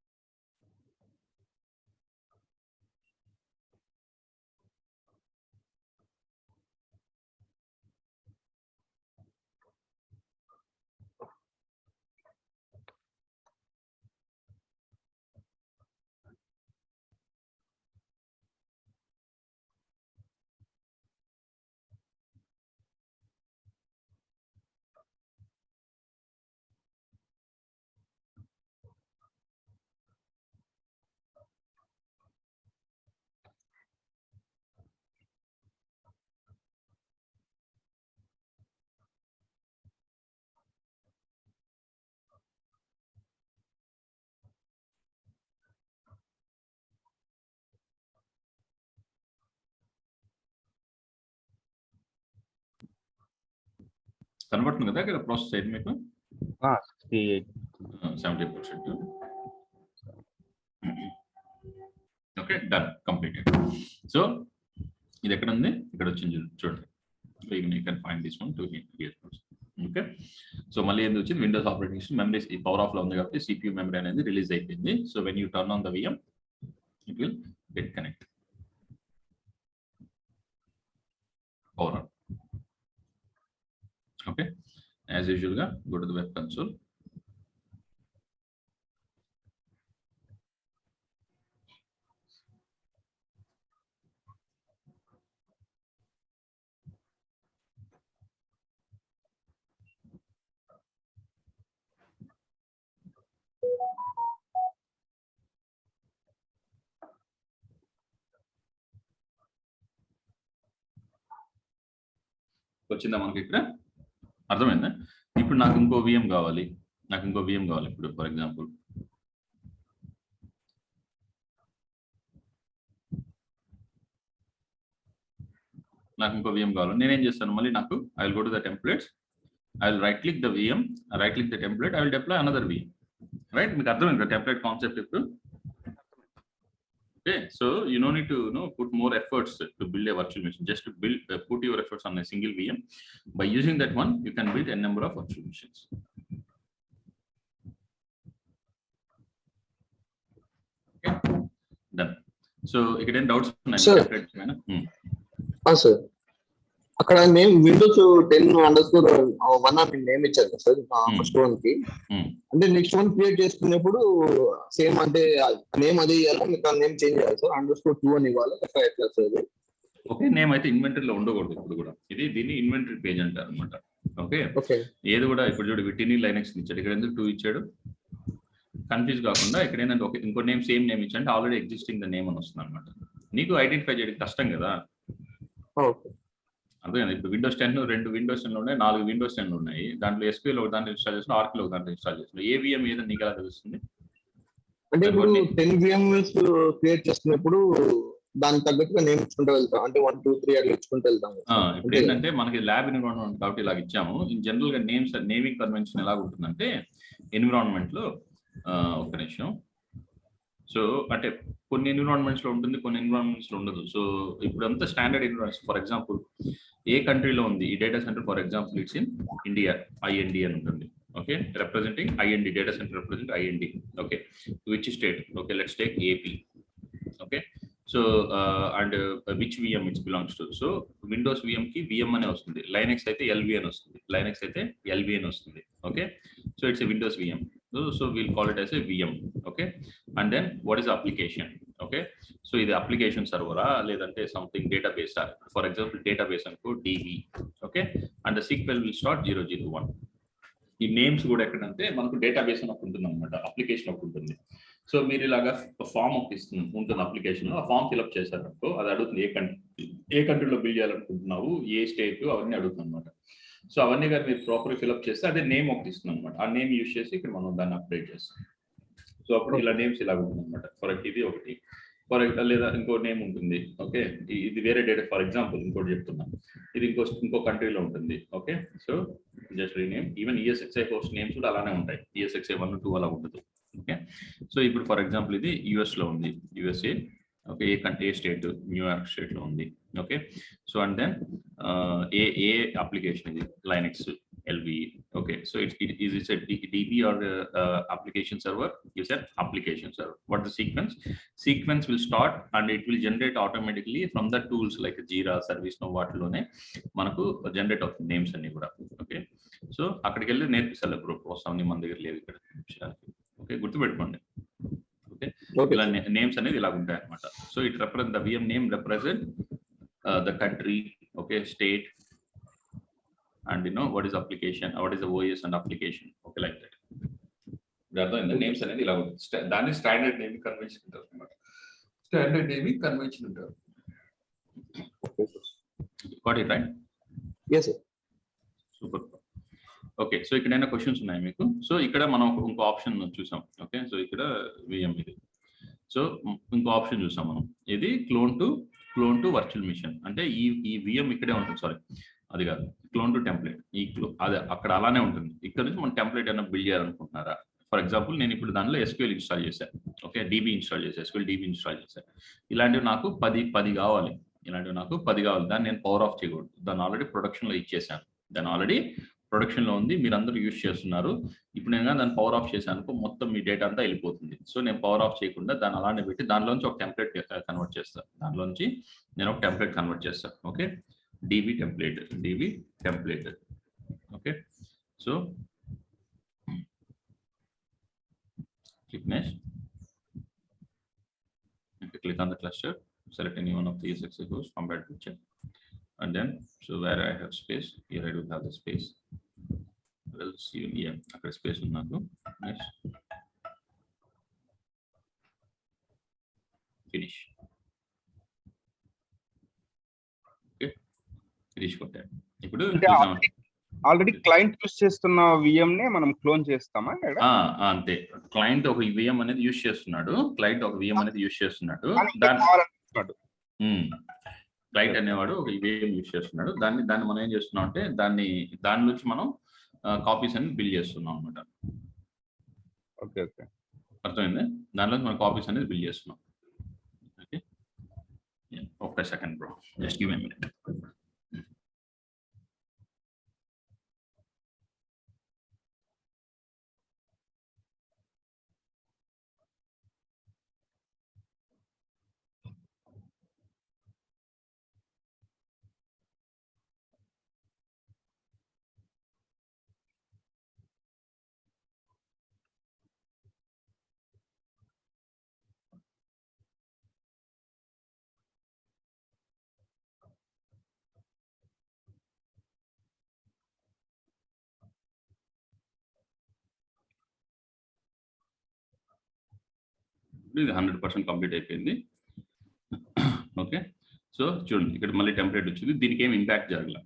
కనబడుతుంది కదా ఇక్కడ ప్రాసెస్ అయింది మీకు 70%. Okay, done, completed. సో ఇది ఎక్కడ ఉంది, ఇక్కడ వచ్చింది చూడండి. You can find this one to hear. Okay, so మళ్ళీ ఏంది వచ్చింది, విండోస్ ఆపరేటింగ్ సిస్టమ్ మెమరీ ఈ పవర్ ఆఫ్ లో ఉంది కాబట్టి CPU మెమరీ అనేది రిలీజ్ అయిపోయింది. So when you turn on the VM it will get connect. Power on. Okay, as usual go to the web console. వచ్చిందా మనకి ఇక్కడ, అర్థమైందా? ఇప్పుడు నాకు ఇంకో VM కావాలి, ఇప్పుడు ఫర్ ఎగ్జాంపుల్ నాకు ఇంకో VM కావాలి. నేనేం చేస్తాను, మళ్ళీ నాకు I will go to the templates, I will write click the VM, right click the template, I will deploy another VM. Right, మీకు అర్థమైంది టెంప్లెట్ కాన్సెప్ట్ ఇప్పుడు. Okay, so you don't need to put more efforts to build a virtual machine. Just to put your efforts on a single VM. By using that one, you can build a number of virtual machines. Okay, done. So again, doubts? Sir. Sir. అక్కడ name Windows 10_1 అని name ఇచ్చారు sir first one కి. అంటే next one create చేసుకునేప్పుడు same అంటే name అదే ఇవ్వాలి, మీకు name change చేయాలి సార్. _2 అని ఇవ్వాలి ఎట్లా సార్? ఓకే, నేమ్ అయితే ఇన్వెంటరీలో ఉండకూడదు ఇప్పుడు కూడా. దీన్ని ఇన్వెంటరీ పేజ్ అంటారు అనమాట. ఓకే, ఏది కూడా ఇప్పుడు చూడు విటిని లైనక్స్ ఇచ్చాడు, ఇక్కడ ఎందుకు 2 ఇచ్చాడు, కన్ఫ్యూజ్ కాకుండా ఇక్కడ ఏంటంటే ఇంకో నేమ్ సేమ్ నేమ్ ఇచ్చాడంటే ఆల్రెడీ ఎగ్జిస్టింగ్ ద నేమ్ అని వస్తుంది అనమాట. నీకు ఐడెంటిఫై చేయడం కష్టం కదా. ఓకే. అదే ఇప్పుడు విండోస్ 10 2 విండోస్ 10 ఉన్నాయి, 4 విండోస్ 10 ఉన్నాయి. దాంట్లో SQL ఒక దాంట్లో ఇన్స్టాల్ చేసిన, ఆర్కిల్ ఒక దాంట్లో ఇన్స్టాల్ చేసిన. ఏ VM ఏదో నీకు ఎలా తెలుస్తుంది? అంటే ఇప్పుడు 10 VMs క్రియేట్ చేస్తున్నప్పుడు దానికి తగ్గట్టుగా నేమ్ ఇచ్చుకుంటూ వెళ్తాం. అంటే 1 2 3 అట్లా ఇచ్చుకుంటూ వెళ్తాం. ఇప్పుడు ఏంటంటే మనకి ల్యాబ్ ఎన్విరాన్మెంట్ కాబట్టి ఇలాగ ఇచ్చాము. ఇన్ జనరల్ గా నేమింగ్ కన్వెన్షన్ ఎలా ఉంటుందంటే ఎన్విరాన్మెంట్ లో ఒక నిమిషం. సో అంటే కొన్ని ఎన్విరాన్మెంట్స్ లో ఉంటుంది, కొన్ని ఎన్విరాన్మెంట్స్ లో ఉండదు. సో ఇప్పుడు అంతా స్టాండర్డ్ ఎన్విరాన్మెంట్స్. ఫర్ ఎగ్జాంపుల్ ఏ కంట్రీలో ఉంది ఈ data centre? For example it's in India, IND అని ఉంటుంది. Okay, representing IND, data centre represent IND. Okay, which state? Okay, let's take AP. Okay, so and which VM it's belongs to. So Windows VM కి VM అనే వస్తుంది, Linux అయితే LV అని వస్తుంది, Linux అయితే LV అని వస్తుంది. Okay, so it's a Windows VM. So we'll call it as a VM. Okay, and then what is the application? Okay, so ఇది అప్లికేషన్ సర్వరా లేదంటే something database. For example database అనుకో DB. Okay, and the SQL will start 001. ఈ names కూడా ఎక్కడంటే మనకు database అని ఒకటి ఉంటుంది అనమాట, అప్లికేషన్ ఒకటి ఉంటుంది. సో మీరు ఇలాగా ఫామ్ ఒకటి ఉంటుంది అప్లికేషన్, ఆ ఫామ్ ఫిల్అప్ చేశారనుకో అది అడుగుతుంది ఏ కంట్రీలో బిల్డ్ చేయాలనుకుంటున్నావు, ఏ స్టేట్, అవన్నీ అడుగుతుంది అనమాట. సో అవన్నీ కానీ మీరు ప్రాపర్ ఫిల్అప్ చేస్తే అదే నేమ్ ఒకటి ఇస్తుంది అనమాట. ఆ నేమ్ యూజ్ చేసి ఇక్కడ మనం దాన్ని అప్డేట్ చేస్తాం. సో అప్పుడు ఇలా నేమ్స్ ఇలా ఉంటుంది అనమాట. ఫర్ ఇది ఒకటి, లేదా ఇంకో నేమ్ ఉంటుంది. ఓకే, ఇది వేరే డేటా. ఫర్ ఎగ్జాంపుల్ ఇంకోటి చెప్తున్నాను, ఇది ఇంకో కంట్రీలో ఉంటుంది. Okay, so just rename. Even ESXi host names కూడా అలానే ఉంటాయి. ESXi 1 2 అలా ఉండదు. ఓకే, సో ఇప్పుడు ఫర్ ఎగ్జాంపుల్ ఇది US లో ఉంది, USA. ఓకే, ఏ స్టేట్? న్యూయార్క్ స్టేట్ లో ఉంది. ఓకే, సో అండ్ దెన్ ఏ అప్లికేషన్ ఇది? Linux LVE. Okay, so it's a DB or application server. You said application server. What the sequence? Sequence will start and it will generate automatically from the tools like Jira, ServiceNow, వాటిలోనే మనకు generate అవుతుంది names అన్ని కూడా. Okay, so అక్కడికి వెళ్ళి నేర్పిస్తాను group వస్తాం, మన దగ్గర లేదు ఇక్కడ విషయానికి. ఓకే, గుర్తుపెట్టుకోండి. ఓకే, ఇలా నేమ్స్ అనేది ఇలా ఉంటాయి అనమాట. So it represent the VM name represent the country. Okay, state, and what is application, what is the OS and application. Okay, like that. The names అనేది ఇలా ఉంటుంది. దాన్ని స్టాండర్డ్ నేమింగ్ కన్వెన్షన్ అంటారు అన్నమాట. స్టాండర్డ్ నేమింగ్ కన్వెన్షన్ అంటారు. Got it right? Yes sir. Super. Okay, so ఇక్కడ ఏమైనా questions ఉన్నాయి మీకు? సో ఇక్కడ మనం ఇంకో ఆప్షన్ చూసాం. ఓకే, సో ఇక్కడ VM ఇది. సో ఇంకో ఆప్షన్ చూసాం మనం, ఇది క్లోన్ టు వర్చువల్ మిషన్. అంటే ఈ VM ఇక్కడే ఉంటుంది. సారీ, అది కాదు, క్లోన్ టు టెంప్లెట్. అదే అక్కడ అలానే ఉంటుంది. ఇక్కడ నుంచి మనం టెంప్లెట్ ఏమైనా బిల్డ్ చేయాలనుకుంటున్నారా? ఫర్ ఎగ్జాంపుల్ నేను ఇప్పుడు దానిలో SQL ఇన్స్టాల్ చేశాను. ఓకే, DB ఇన్స్టాల్ చేశాను, SQL DB ఇన్స్టాల్ చేశాను. ఇలాంటివి నాకు 10 కావాలి. దాన్ని నేను పవర్ ఆఫ్ చేయకూడదు. దాన్ని ఆల్రెడీ ప్రొడక్షన్లో ఇచ్చేసాను. దాన్ని ఆల్రెడీ ప్రొడక్షన్లో ఉంది, మీరు అందరూ యూజ్ చేస్తున్నారు. ఇప్పుడు నేను దాన్ని పవర్ ఆఫ్ చేశాను, మొత్తం మీ డేటా అంతా వెళ్ళిపోతుంది. సో నేను పవర్ ఆఫ్ చేయకుండా దాన్ని అలానే పెట్టి దానిలోంచి ఒక టెంప్లెట్ కన్వర్ట్ చేస్తాను. దానిలోంచి నేను ఒక టెంప్లెట్ కన్వర్ట్ చేస్తాను. Okay, DB template. Okay, so click next. Okay, click on the cluster, select any one of the ESXi hosts, compare picture, and then so where I have space, here I do have the space. We'll see here after space unnadu. Next, finish. ఇప్పుడు already client use చేస్తున్న VM నే మనం clone చేస్తామా? అంతే, client ఒక VM అనేది use చేస్తున్నాడు. Client అనేవాడు ఒక VM యూస్ చేస్తున్నాడు. దాన్ని మనం ఏం చేస్తున్నాం అంటే దాని నుంచి మనం కాపీస్ అనేది బిల్డ్ చేస్తున్నాం అనమాట. ఓకే, అర్థమైంది? దానిలో మనం కాపీస్ అనేది బిల్డ్ చేస్తున్నాం. ఓకే, ఒక్క second bro, just give a minute. ఇది 100% కంప్లీట్ అయిపోయింది. ఓకే, సో చూడండి ఇక్కడ మళ్ళీ టెంప్లెట్ వచ్చింది, దీనికి ఏమి ఇంపాక్ట్ జరగల,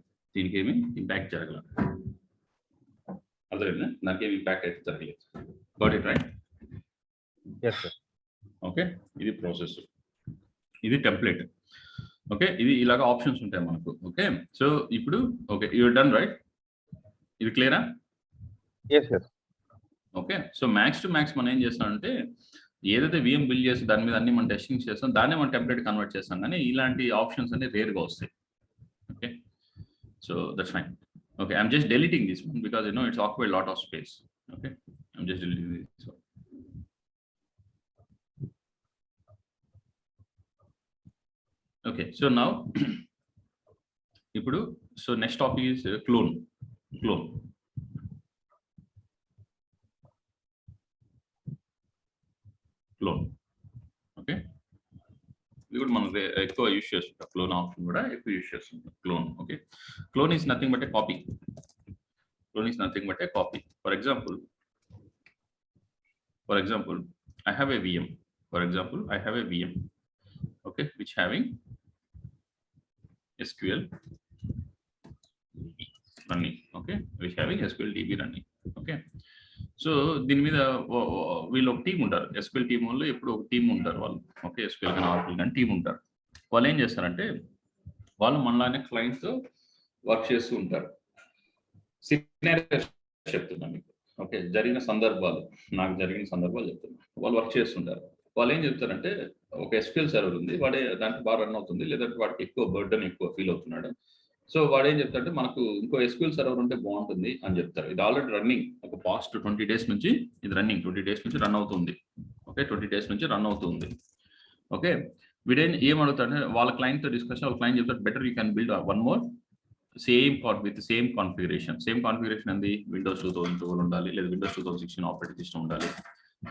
అర్థమైందా, దానికి ఏమి ఇంపాక్ట్ అయితే జరగలేదు. Got it right? Yes sir. Okay, ఇది ప్రాసెస్, ఇది టెంప్లెట్. ఓకే, ఇది ఇలాగ ఆప్షన్స్ ఉంటాయి మనకు. ఓకే, సో ఇప్పుడు ఓకే యూర్ డన్ రైట్, ఇది క్లియరా? Yes yes. Okay, so max to max మనం ఏం చేస్తామంటే ఏదైతే విఎం బిల్డ్ చేసి దాని మీద అన్ని మనం టెస్టింగ్ చేస్తాం, దాన్నే మనం టెంప్లెట్ కన్వర్ట్ చేస్తాం, కానీ ఇలాంటి ఆప్షన్స్ అన్ని రేర్గా వస్తాయి. Okay, so that's fine. Okay, I'm just deleting this one because it's occupied lot of space. Okay, I'm just deleting this. Okay, so now ఇప్పుడు so next topic is clone. Okay, ఇది కూడా మనం ఎక్కువ use చేస్తుంటాం, clone option కూడా ఎక్కువ use చేస్తుంటాం. Clone, okay, clone is nothing but a copy. For example I have a VM. Okay, which having SQL running. Okay, which having SQL DB running. Okay, so దీని మీద వీళ్ళు ఒక team ఉంటారు, SQL team వాళ్ళు ఎప్పుడు ఒక team ఉంటారు వాళ్ళు. ఓకే, ఎస్క్యూఎల్ కానీ ఆర్కిల్ కానీ టీం ఉంటారు. వాళ్ళు ఏం చేస్తారంటే వాళ్ళు మనలానే క్లయింట్స్తో వర్క్ చేస్తూ ఉంటారు. సినారియోస్ చెప్తున్నా మీకు. ఓకే, నాకు జరిగిన సందర్భాలు చెప్తున్నా. వాళ్ళు వర్క్ చేస్తుంటారు. వాళ్ళు ఏం చెప్తారంటే ఒక ఎస్క్యూఎల్ సర్వర్ ఉంది, వాడే దానికి బాగా రన్ అవుతుంది, లేదంటే వాడికి ఎక్కువ బర్డన్ ఎక్కువ ఫీల్ అవుతున్నాడు. సో వాడు ఏం చెప్తారంటే మనకు ఇంకో ఎస్క్యూఎల్ సర్వర్ ఉంటే బాగుంటుంది అని చెప్తారు. ఇది ఆల్రెడీ రన్నింగ్, ఒక పాస్ట్ 20 days నుంచి ఇది రన్నింగ్, 20 days నుంచి రన్ అవుతుంది. ఓకే, 20 days నుంచి రన్ అవుతుంది. ఓకే, వీడేం ఏమడుగుతాడంటే వాళ్ళ క్లయింట్తో డిస్కషన్, వాళ్ళ క్లయింట్ చెప్తారు better you can build one more with same configuration. అంది విండోస్ 2012 ఉండాలి, లేదా విండోస్ 2016 ఆపరేటింగ్ సిస్టమ్ ఉండాలి.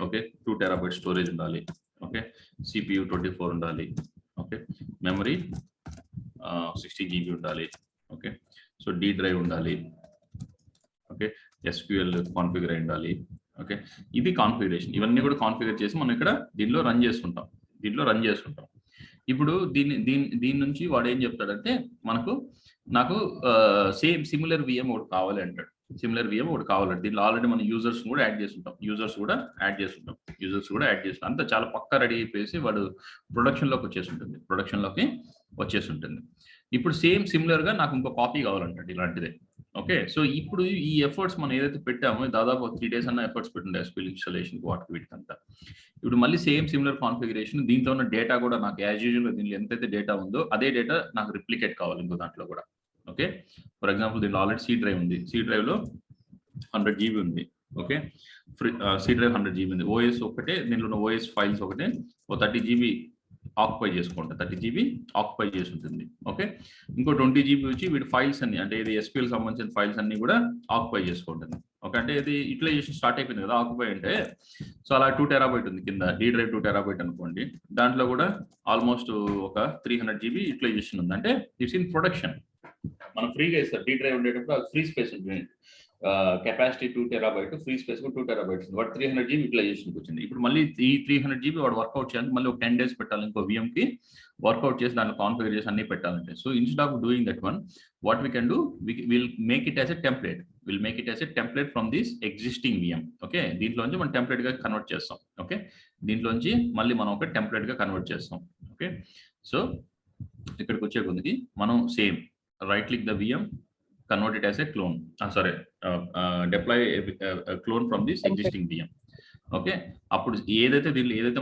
ఓకే, 2 TB స్టోరేజ్ ఉండాలి. ఓకే, CPU 24 ఉండాలి. ఓకే, మెమరీ 60 GB ఉండాలి. ఓకే, సో D డ్రైవ్ ఉండాలి. ఓకే, SQL కాన్ఫిగర్ అయి ఉండాలి. ఓకే, ఇది కాన్ఫిగరేషన్. ఇవన్నీ కూడా కాన్ఫిగర్ చేసి మనం ఇక్కడ దీనిలో రన్ చేసుకుంటాం. ఇప్పుడు దీని నుంచి వాడు ఏం చెప్తాడంటే నాకు సిమిలర్ విఎం ఒకటి కావాలి అంటాడు. దీంట్లో ఆల్రెడీ మనం యూజర్స్ కూడా యాడ్ చేస్తుంటాం. అంతా చాలా పక్కా రెడీ అయిపోయేసి వాడు ప్రొడక్షన్లోకి వచ్చేస్తుంటుంది. ఇప్పుడు సిమిలర్ గా నాకు ఇంకో కాపీ కావాలంటాడు ఇలాంటిదే. ఓకే, సో ఇప్పుడు ఈ ఎఫర్ట్స్ మనం ఏదైతే పెట్టామో దాదాపు 3 days అన్న ఎఫర్ట్స్ పెట్టండి SQL ఇన్స్టాలేషన్ వాటికి వీటికంతా. ఇప్పుడు మళ్ళీ సిమిలర్ కాన్ఫిగరేషన్, దీంట్లో ఉన్న డేటా కూడా నాకు యాజ్ యూజువల్ దీనిలో ఎంతైతే డేటా ఉందో అదే డేటా నాకు రిప్లికేట్ కావాలి ఇంకో దాంట్లో కూడా. ఓకే, ఫర్ ఎగ్జాంపుల్ దీంట్లో ఆల్రెడీ C డ్రైవ్ ఉంది, C డ్రైవ్ లో 100 GB ఉంది. ఓకే, C డ్రైవ్ 100 GB ఉంది. OS ఒకటే, దీంట్లో ఉన్న OS ఫైల్స్ ఒకటే 30 GB ఆక్యుపై చేసుకుంటా, 30 GB ఆక్యుపై చేసి ఉంటుంది. ఓకే, ఇంకో 20 GB వచ్చి వీటి ఫైల్స్ అన్ని, అంటే ఇది SQL సంబంధించిన ఫైల్స్ అన్ని కూడా ఆక్యుపై చేసుకుంటుంది. ఓకే, అంటే ఇది యూటిలైజేషన్ స్టార్ట్ అయిపోయింది కదా ఆక్యుపై అంటే. సో అలా 2 TB ఉంది కింద, D డ్రైవ్ 2 TB అనుకోండి, దాంట్లో కూడా ఆల్మోస్ట్ ఒక 300 GB యూటిలైజేషన్ ఉంది. అంటే ఇట్స్ ఇన్ ప్రొడక్షన్. మనం ఫ్రీగా ఇస్తారు D డ్రైవ్ ఉండేటప్పుడు అది ఫ్రీ స్పేస్ ఉంటుంది, capacity 2 TB, free space 2 TB ఉంది. వాడు 300 GB యూటిలైజేషన్కి వచ్చింది. ఇప్పుడు మళ్ళీ ఈ 300 GB వాడు వర్కౌట్ చేయాలి, మళ్ళీ ఒక 10 days పెట్టాలి ఇంకో VM కి వర్కౌట్ చేసి దాంట్లో కాన్ఫిగర్ చేసి అన్ని పెట్టాలంటే. So instead of doing that one, what we can do, will make it as a template from this existing VM. Okay, దీంట్లోంచి మనం టెంప్లెట్ గా కన్వర్ట్ చేస్తాం. ఓకే, దీంట్లోంచి మళ్ళీ మనం ఒక టెంప్లెట్ గా కన్వర్ట్ చేస్తాం. ఓకే, సో ఇక్కడికి వచ్చే కొద్దికి మనం same right click the VM, convert it as a clone. Deploy a clone from this existing VM. Okay, అప్పుడు ఏదైతే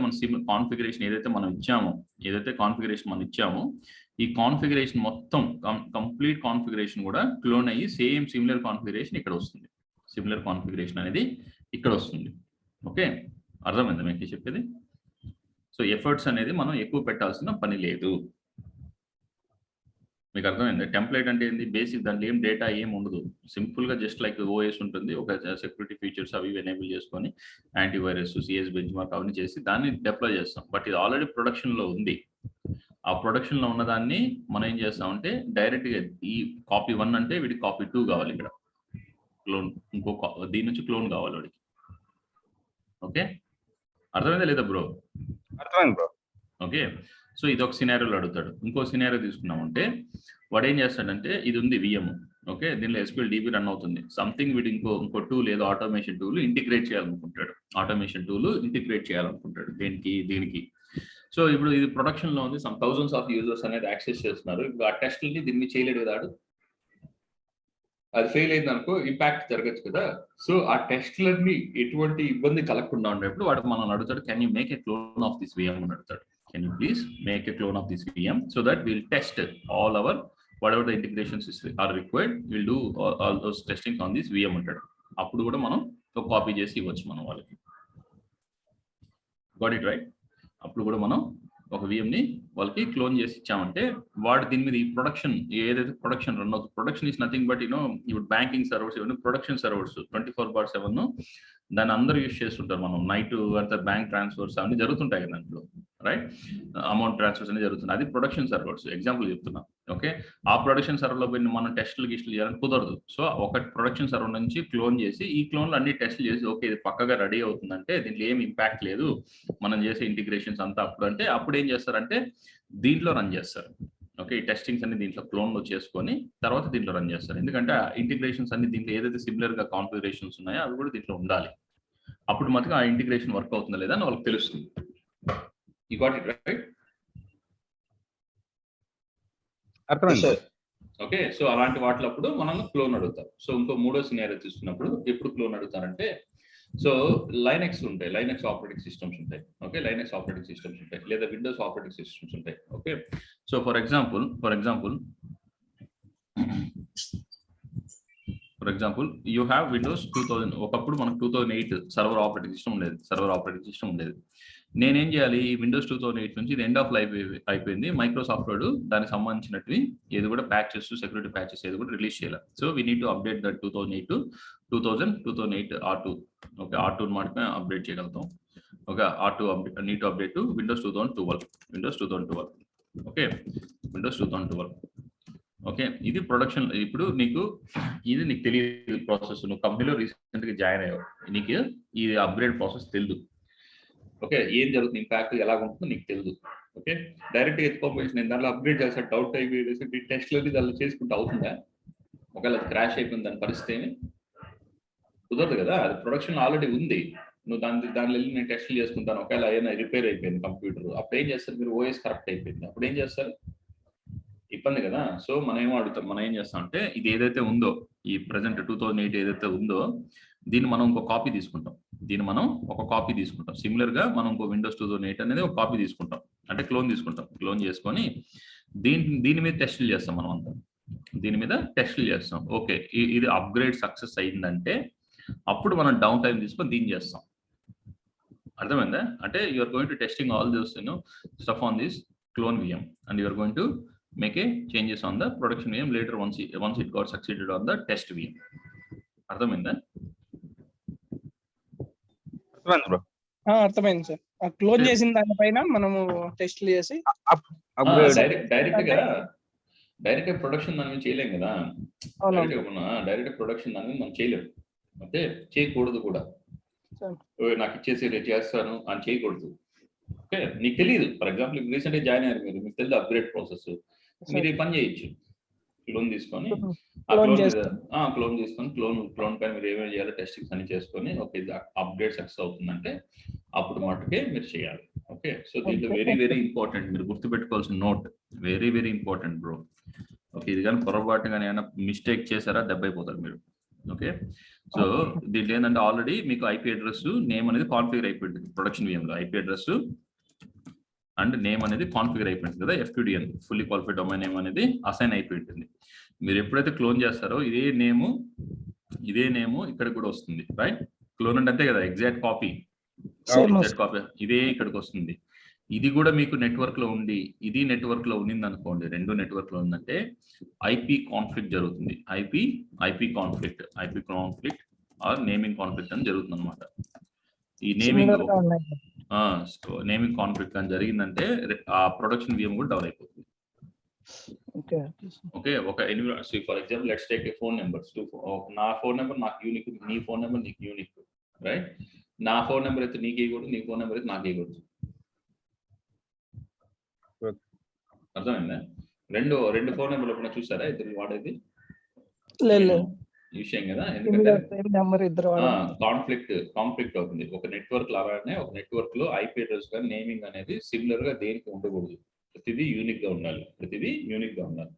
మన కాన్ఫిగరేషన్ ఏదైతే మనం ఇచ్చామో ఈ కాన్ఫిగరేషన్ మొత్తం కంప్లీట్ కాన్ఫిగరేషన్ కూడా క్లోన్ అయ్యి సేమ్ సిమిలర్ కాన్ఫిగరేషన్ ఇక్కడ వస్తుంది. ఓకే, అర్థమైందా మీకు చెప్పేది? సో ఎఫర్ట్స్ అనేది మనం ఎక్కువ పెట్టాల్సిన పని లేదు. మీకు అర్థమైంది? టెంప్లెట్ అంటే ఏంది? బేసిక్ దాంట్లో ఏం డేటా ఏం ఉండదు, సింపుల్ గా జస్ట్ లైక్ OS ఉంటుంది, ఒక సెక్యూరిటీ ఫీచర్స్ అవి ఎనేబుల్ చేసుకొని యాంటీవైరస్, CS బెంచ్ మార్క్ అవన్నీ చేసి దాన్ని డిప్లాయ్ చేస్తాం. బట్ ఇది ఆల్రెడీ ప్రొడక్షన్ లో ఉంది. ఆ ప్రొడక్షన్ లో ఉన్నదాన్ని మనం ఏం చేస్తామంటే డైరెక్ట్ గా ఈ కాపీ 1 అంటే వీడికి కాపీ 2 కావాలి, ఇక్కడ క్లోన్ దీని నుంచి క్లోన్ కావాలి వాడికి. ఓకే, అర్థమైందా లేదా బ్రో? అర్థమైంది బ్రో. ఓకే, సో ఇది ఒక సినారియోలో అడుగుతాడు. ఇంకో సినారియో తీసుకున్నామంటే వాడు ఏం చేస్తాడంటే ఇది ఉంది విఎం, ఓకే, దీనిలో ఎస్క్యూఎల్ డీబీ రన్ అవుతుంది. సంథింగ్ వీడు ఇంకో టూల్ ఏదో ఆటోమేషన్ టూల్ ఇంటిగ్రేట్ చేయాలనుకుంటాడు. ఆటోమేషన్ టూల్ ఇంటిగ్రేట్ చేయాలనుకుంటాడు దీనికి. సో ఇప్పుడు ఇది ప్రొడక్షన్ లో ఉంది, సమ్ థౌసండ్స్ ఆఫ్ యూజర్స్ అనేది యాక్సెస్ చేస్తున్నారు. ఇప్పుడు ఆ టెస్ట్ని దీన్ని చేయలేడు కదా, అది ఫెయిల్ అయింది అనుకో ఇంపాక్ట్ జరగచ్చు కదా. సో ఆ టెస్ట్లన్నీ ఎటువంటి ఇబ్బంది కలగకుండా ఉండేప్పుడు వాడు మనం అడుగుతాడు, can you make a clone of this VM అని అడుగుతాడు. Can you please make a clone of this VM so that will test all our whatever the integrations are required, we'll do all those testing on this VM అంటాడు. అప్పుడు కూడా మనం ఒక copy చేసి ఇవ్వచ్చు మనం వాళ్ళకి. Got it right? అప్పుడు కూడా మనం ఒక VM ని వాళ్ళకి క్లోన్ చేసి ఇచ్చామంటే వాడు దీని మీద ఈ ప్రొడక్షన్ ఏదైతే ప్రొడక్షన్ రన్ అవుతుంది, ప్రొడక్షన్ ఈస్ నథింగ్ బట్ ఇప్పుడు బ్యాంకింగ్ సర్వర్స్ ఇవన్నీ ప్రొడక్షన్ సర్వర్స్ 24/7 దాన్ని అందరూ యూజ్ చేస్తుంటారు. మనం నైట్ అంతా బ్యాంక్ ట్రాన్స్ఫర్స్ అన్ని జరుగుతుంటాయి కదా దాంట్లో, రైట్? అమౌంట్ ట్రాన్స్ఫర్స్ అన్ని జరుగుతున్నాయి. అది ప్రొడక్షన్ సర్వర్స్ ఎగ్జాంపుల్ చెప్తున్నా. ఓకే, ఆ ప్రొడక్షన్ సర్వర్లో పోయి మనం టెస్టులు చేయాలని కుదరదు. సో ఒక ప్రొడక్షన్ సర్వర్ నుంచి క్లోన్ చేసి ఈ క్లోన్లో అన్ని టెస్టులు చేసి ఓకే ఇది పక్కగా రెడీ అవుతుందంటే దీంట్లో ఏం ఇంపాక్ట్ లేదు మనం చేసే ఇంటిగ్రేషన్స్ అంతా అప్పుడు ఏం చేస్తారంటే దీంట్లో రన్ చేస్తారు. ఓకే, ఈ టెస్టింగ్స్ అన్ని దీంట్లో క్లోన్లో చేసుకొని తర్వాత దీంట్లో రన్ చేస్తారు. ఎందుకంటే ఇంటిగ్రేషన్స్ అన్ని దీంట్లో ఏదైతే సిమిలర్ గా కాన్ఫిగరేషన్స్ ఉన్నాయో అవి కూడా దీంట్లో ఉండాలి. అప్పుడు మాత్రం ఆ ఇంటిగ్రేషన్ వర్క్ అవుతుందా లేదా అని వాళ్ళకి తెలుస్తుంది. You got it right? అర్థమైంది. ఓకే, సో అలాంటి వాటిలప్పుడు మనం క్లోన్ అడుగుతాం. సో ఇంకో మూడో సినారియో తీసుకున్నప్పుడు ఎప్పుడు క్లోన్ అడుగుతారంటే, సో లైనక్స్ ఉంటాయి, లైనక్స్ ఆపరేటింగ్ సిస్టమ్స్ ఉంటాయి. ఓకే, లైనక్స్ ఆపరేటింగ్ సిస్టమ్స్ ఉంటాయి లేదా విండోస్ ఆపరేటింగ్ సిస్టమ్స్ ఉంటాయి. Okay, so for example you have Windows 2000. ఒకప్పుడు మనకు 2008 సర్వర్ ఆపరేటింగ్ సిస్టమ్ ఉండేది. నేనేం చేయాలి, ఈ విండోస్ 2008 నుంచి ఇది ఎండ్ ఆఫ్ లైఫ్ అయిపోయింది. మైక్రోసాఫ్ట్ వాడు దానికి సంబంధించినవి ఏది కూడా ప్యాచెస్, సెక్యూరిటీ ప్యాచెస్ ఏది కూడా రిలీజ్ చేయాలి. So we need to update that 2008 R2. Okay, R2 మాత్రమే అప్డేట్ చేయగలుగుతాం. Okay, R2 need to update to Windows 2012. Okay, Windows 2012. Okay, ఇది ప్రొడక్షన్. ఇప్పుడు నీకు తెలియదు ప్రాసెస్, నువ్వు కంపెనీలో రీసెంట్ గా జాయిన్ అయ్యావు, నీకు ఈ అప్గ్రేడ్ ప్రాసెస్ తెలియదు. ఓకే, ఏం జరుగుతుంది, ఇంపాక్ట్ ఎలా ఉంటుందో నీకు తెలియదు. ఓకే, డైరెక్ట్ గా ఎత్తుకోపోయి నేను దాంట్లో అప్గ్రేడ్ చేస్తాను, డౌట్ అయిపోయి టెస్ట్లన్నీ దాంట్లో చేసుకుంటూ అవుతుందా? ఒకవేళ అది క్రాష్ అయిపోయింది దాని పరిస్థితి ఏమి కుదరదు కదా. అది ప్రొడక్షన్ ఆల్రెడీ ఉంది, నువ్వు దానిలో వెళ్ళి నేను టెస్ట్లు చేసుకుంటాను. ఒకవేళ ఏదైనా రిపేర్ అయిపోయింది కంప్యూటర్, అప్పుడు ఏం చేస్తారు మీరు? ఓఎస్ కరెక్ట్ అయిపోయింది, అప్పుడు ఏం చేస్తారు? ఇబ్బంది కదా. సో మనం ఏం చేస్తాం అంటే ఇది ఏదైతే ఉందో ఈ ప్రెసెంట్ 2008 ఏదైతే ఉందో దీన్ని మనం ఒక కాపీ తీసుకుంటాం. సిమిలర్ గా మనం ఇంకో విండోస్ 2008 అనేది ఒక కాపీ తీసుకుంటాం, అంటే క్లోన్ చేసుకొని దీని మీద టెస్టులు చేస్తాం. మనం అంతా దీని మీద టెస్టులు చేస్తాం. ఓకే, ఇది అప్గ్రేడ్ సక్సెస్ అయిందంటే అప్పుడు మనం డౌన్ టైం తీసుకొని దీన్ని చేస్తాం. అర్థమైందా? అంటే you're going to testing all this stuff on this clone VM and you are going to make a changes on the production VM later once it got succeeded on the test VM. అర్థమైందా? అర్థమైంది sir. Clone చేసిన దానిపైన మనము టెస్ట్లు చేసి direct production దాని మీద చేయలేం కదా. డైరెక్ట్ ప్రొడక్షన్ దాని మీద మనం చేయలేము, అంటే చేయకూడదు కూడా. నాకు ఇచ్చేసి రేపు చేస్తాను అని చేయకూడదు. ఓకే, నీకు తెలియదు. ఫర్ ఎగ్జాంపుల్ రీసెంట్ గా జాయిన్ అయ్యారు మీరు, మీకు తెలియదు అప్గ్రేడ్ ప్రాసెస్, మీరు ఈ పని చేయొచ్చు. క్లోన్ తీసుకొని క్లోన్ పైన మీరు ఏమేమి చేయాలో టెస్టింగ్స్ అన్ని చేసుకొని ఓకే అప్గ్రేడ్ సక్సెస్ అవుతుందంటే అప్పుడు మటుకే మీరు చేయాలి. ఓకే, సో దీంట్లో వెరీ ఇంపార్టెంట్, మీరు గుర్తుపెట్టుకోవాల్సిన note, very important bro. Okay, ఇది కానీ పొరపాటు కానీ ఏమైనా మిస్టేక్ చేశారా దెబ్బ అయిపోతారు మీరు. ఓకే, సో దీంట్లో ఏంటంటే ఆల్రెడీ మీకు IP అడ్రస్ నేమ్ అనేది కాన్ఫిగర్ అయిపోయింది. ప్రొడక్షన్ VM లో IP అడ్రస్ అండ్ నేమ్ అనేది కాన్ఫిగర్ అయిపోయింది కదా. FQDN fully qualified domain name అనేది అసైన్ అయిపోయింది. మీరు ఎప్పుడైతే క్లోన్ చేస్తారో ఇదే నేమ్ ఇక్కడ కూడా వస్తుంది, రైట్? క్లోన్ అంటే అంతే కదా, ఎగ్జాక్ట్ కాపీ ఇదే ఇక్కడికి వస్తుంది. ఇది కూడా మీకు నెట్వర్క్ లో ఉండి ఇది నెట్వర్క్ లో ఉండింది అనుకోండి, రెండు నెట్వర్క్ లో ఉందంటే IP కాన్ఫ్లిక్ట్ జరుగుతుంది. IP conflict or naming conflict అని జరుగుతుంది అనమాట. ఈ నేమింగ్ కాన్ఫ్లిక్ట్ అని జరిగిందంటే ఆ ప్రొడక్షన్ VM కూడా డౌన్ అయిపోతుంది. ఓకే, ఒక for example let's take a phone numbers. నా ఫోన్ నెంబర్ నాకు యూనిక్, నీ ఫోన్ నెంబర్ నీకు యూనిక్, రైట్? నా ఫోన్ నెంబర్ అయితే నీకు ఇవ్వకూడదు, నీ ఫోన్ నెంబర్ అయితే నాకు ఇవ్వకూడదు. అర్థమైందా? రెండు రెండు ఫోన్ నెంబర్లు ఎప్పుడైనా చూసారా ఇద్దరు వాడేది? లేదు ఈ విషయం కదా, ఎందుకంటే నెంబర్ ఇద్దరు కాన్ఫ్లిక్ట్ అవుతుంది. ఒక నెట్వర్క్ లాగానే ఒక నెట్వర్క్ లో ఐపీ అడ్రస్ కానీ నేమింగ్ అనేది సిమిలర్ గా దేనికి ఉండకూడదు. ప్రతిదీ యూనిక్ గా ఉండాలి.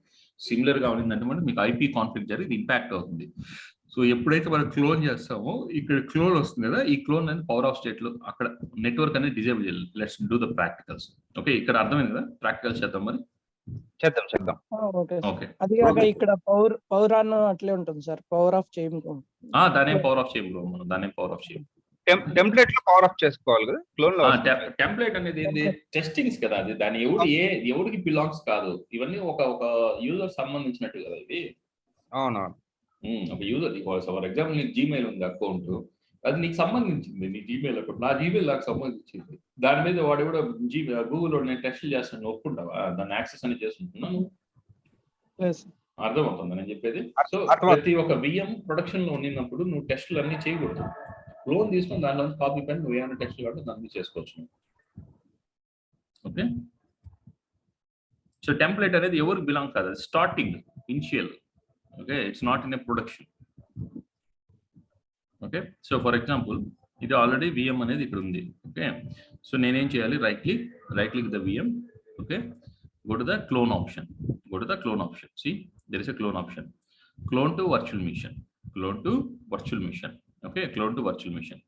సిమిలర్ గా ఉండిందంటే మనం మీకు ఐపీ కాన్ఫ్లిక్ట్ జరిగి ఇది ఇంపాక్ట్ అవుతుంది. సో ఎప్పుడైతే మనం క్లోన్ చేస్తామో ఇక్కడ క్లోన్ వస్తుంది కదా, ఈ క్లోన్ అనేది పవర్ ఆఫ్ స్టేట్ లో అక్కడ నెట్వర్క్ అనేది డిజేబుల్ చేయాలి. Let's do the practicals. Okay, ఇక్కడ అర్థమైంది కదా, ప్రాక్టికల్స్ చేద్దాం మరి. చేద్దాం. ఓకే, అది కాక ఇక్కడ పవర్ ఆన్ అట్లే ఉంటుంది సార్, పవర్ ఆఫ్ చేయం. దాని పవర్ ఆఫ్ చేయం బ్రో, మనం దాని పవర్ ఆఫ్ చేయం. టెంప్లెట్ లో పవర్ ఆఫ్ చేసుకోవాలి కదా క్లోన్ లో. టెంప్లెట్ అనేది ఏంది, టెస్టింగ్స్ కదా, అది దాని ఎవరికి బిలాంగ్స్ కాదు. ఇవన్నీ ఒక యూజర్ సంబంధించినట్టు కదా ఇది. అవునవును. ఒక యూజర్, ఫర్ ఎగ్జాంపుల్ నీకు జీమెయిల్ ఉంది అకౌంట్, అది నీకు సంబంధించింది. నీ జీమెయిల్ అకౌంట్ నా జీమెయిల్ నాకు సంబంధించింది. దాని మీద వాడు కూడా గూగుల్లో నేను టెస్ట్ చేస్తాను ఒప్పుకుంటావా? దాన్ని యాక్సెస్ అనేది చేస్తుంటున్నాను. అర్థమవుతుందా నేను చెప్పేది? సో ప్రతి ఒక్క విఎం ప్రొడక్షన్ లో ఉన్నప్పుడు నువ్వు టెస్టులు అన్ని చేయకూడదు. లోన్ తీసుకుని దానిలో కాపీ పెన్ నువ్వు ఏమైనా టెస్టులు కాబట్టి దాన్ని చేసుకోవచ్చు. ఓకే, సో టెంప్లెట్ అనేది ఎవరు బిలాంగ్ కాదు, అది starting initial. Okay, it's not in a production. Okay, so for example ఇది ఆల్రెడీ విఎం అనేది ఇక్కడ ఉంది. ఓకే, సో నేనేం చేయాలి, right click the VM. Okay, go to the clone option. See, there is a clone option. Clone to virtual machine. Okay, clone to virtual machine.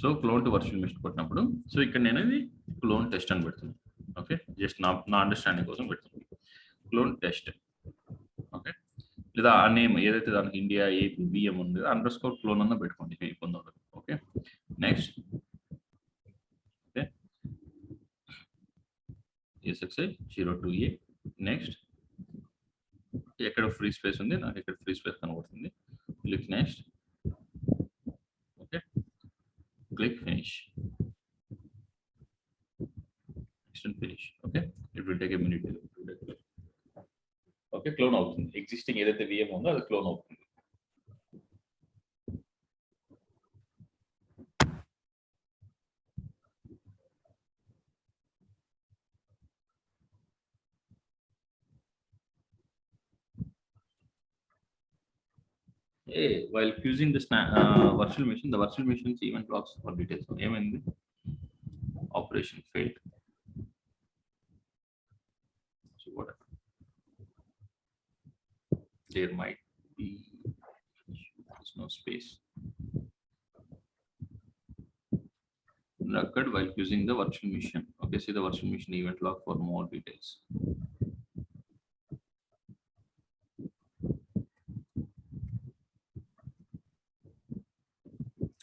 So clone to virtual machine కొట్టినప్పుడు so ఇక్కడ నేను ఇది clone test అని పెడుతున్నాను. Okay, just నా understanding కోసం పెడుతున్నాను clone test. Okay, లేదా ఆ నేమ్ ఏదైతే దానికి ఇండియా ఏపీ బిఎం ఉంది అండర్స్కోర్ క్లోన్ అన్న పెట్టుకోండి ఇబ్బంది ఉండదు. Okay, next. Okay, SXI 02A. Next, ఎక్కడ ఫ్రీ స్పేస్ ఉంది, నాకు ఇక్కడ ఫ్రీ స్పేస్ కనబడుతుంది. Click next. Okay, click finish. Next and finish. Okay, it will take a minute. Okay, clone అవుతుంది. ఎగ్జిస్టింగ్ ఏదైతే విఎం ఉందో అది క్లోన్ అవుతుంది. While using this virtual machine, the virtual machine's event logs for details. ఏమైంది, operation failed. So what? There might be there's no space. Occurred while using the virtual machine. Okay, see the virtual machine event log for more details.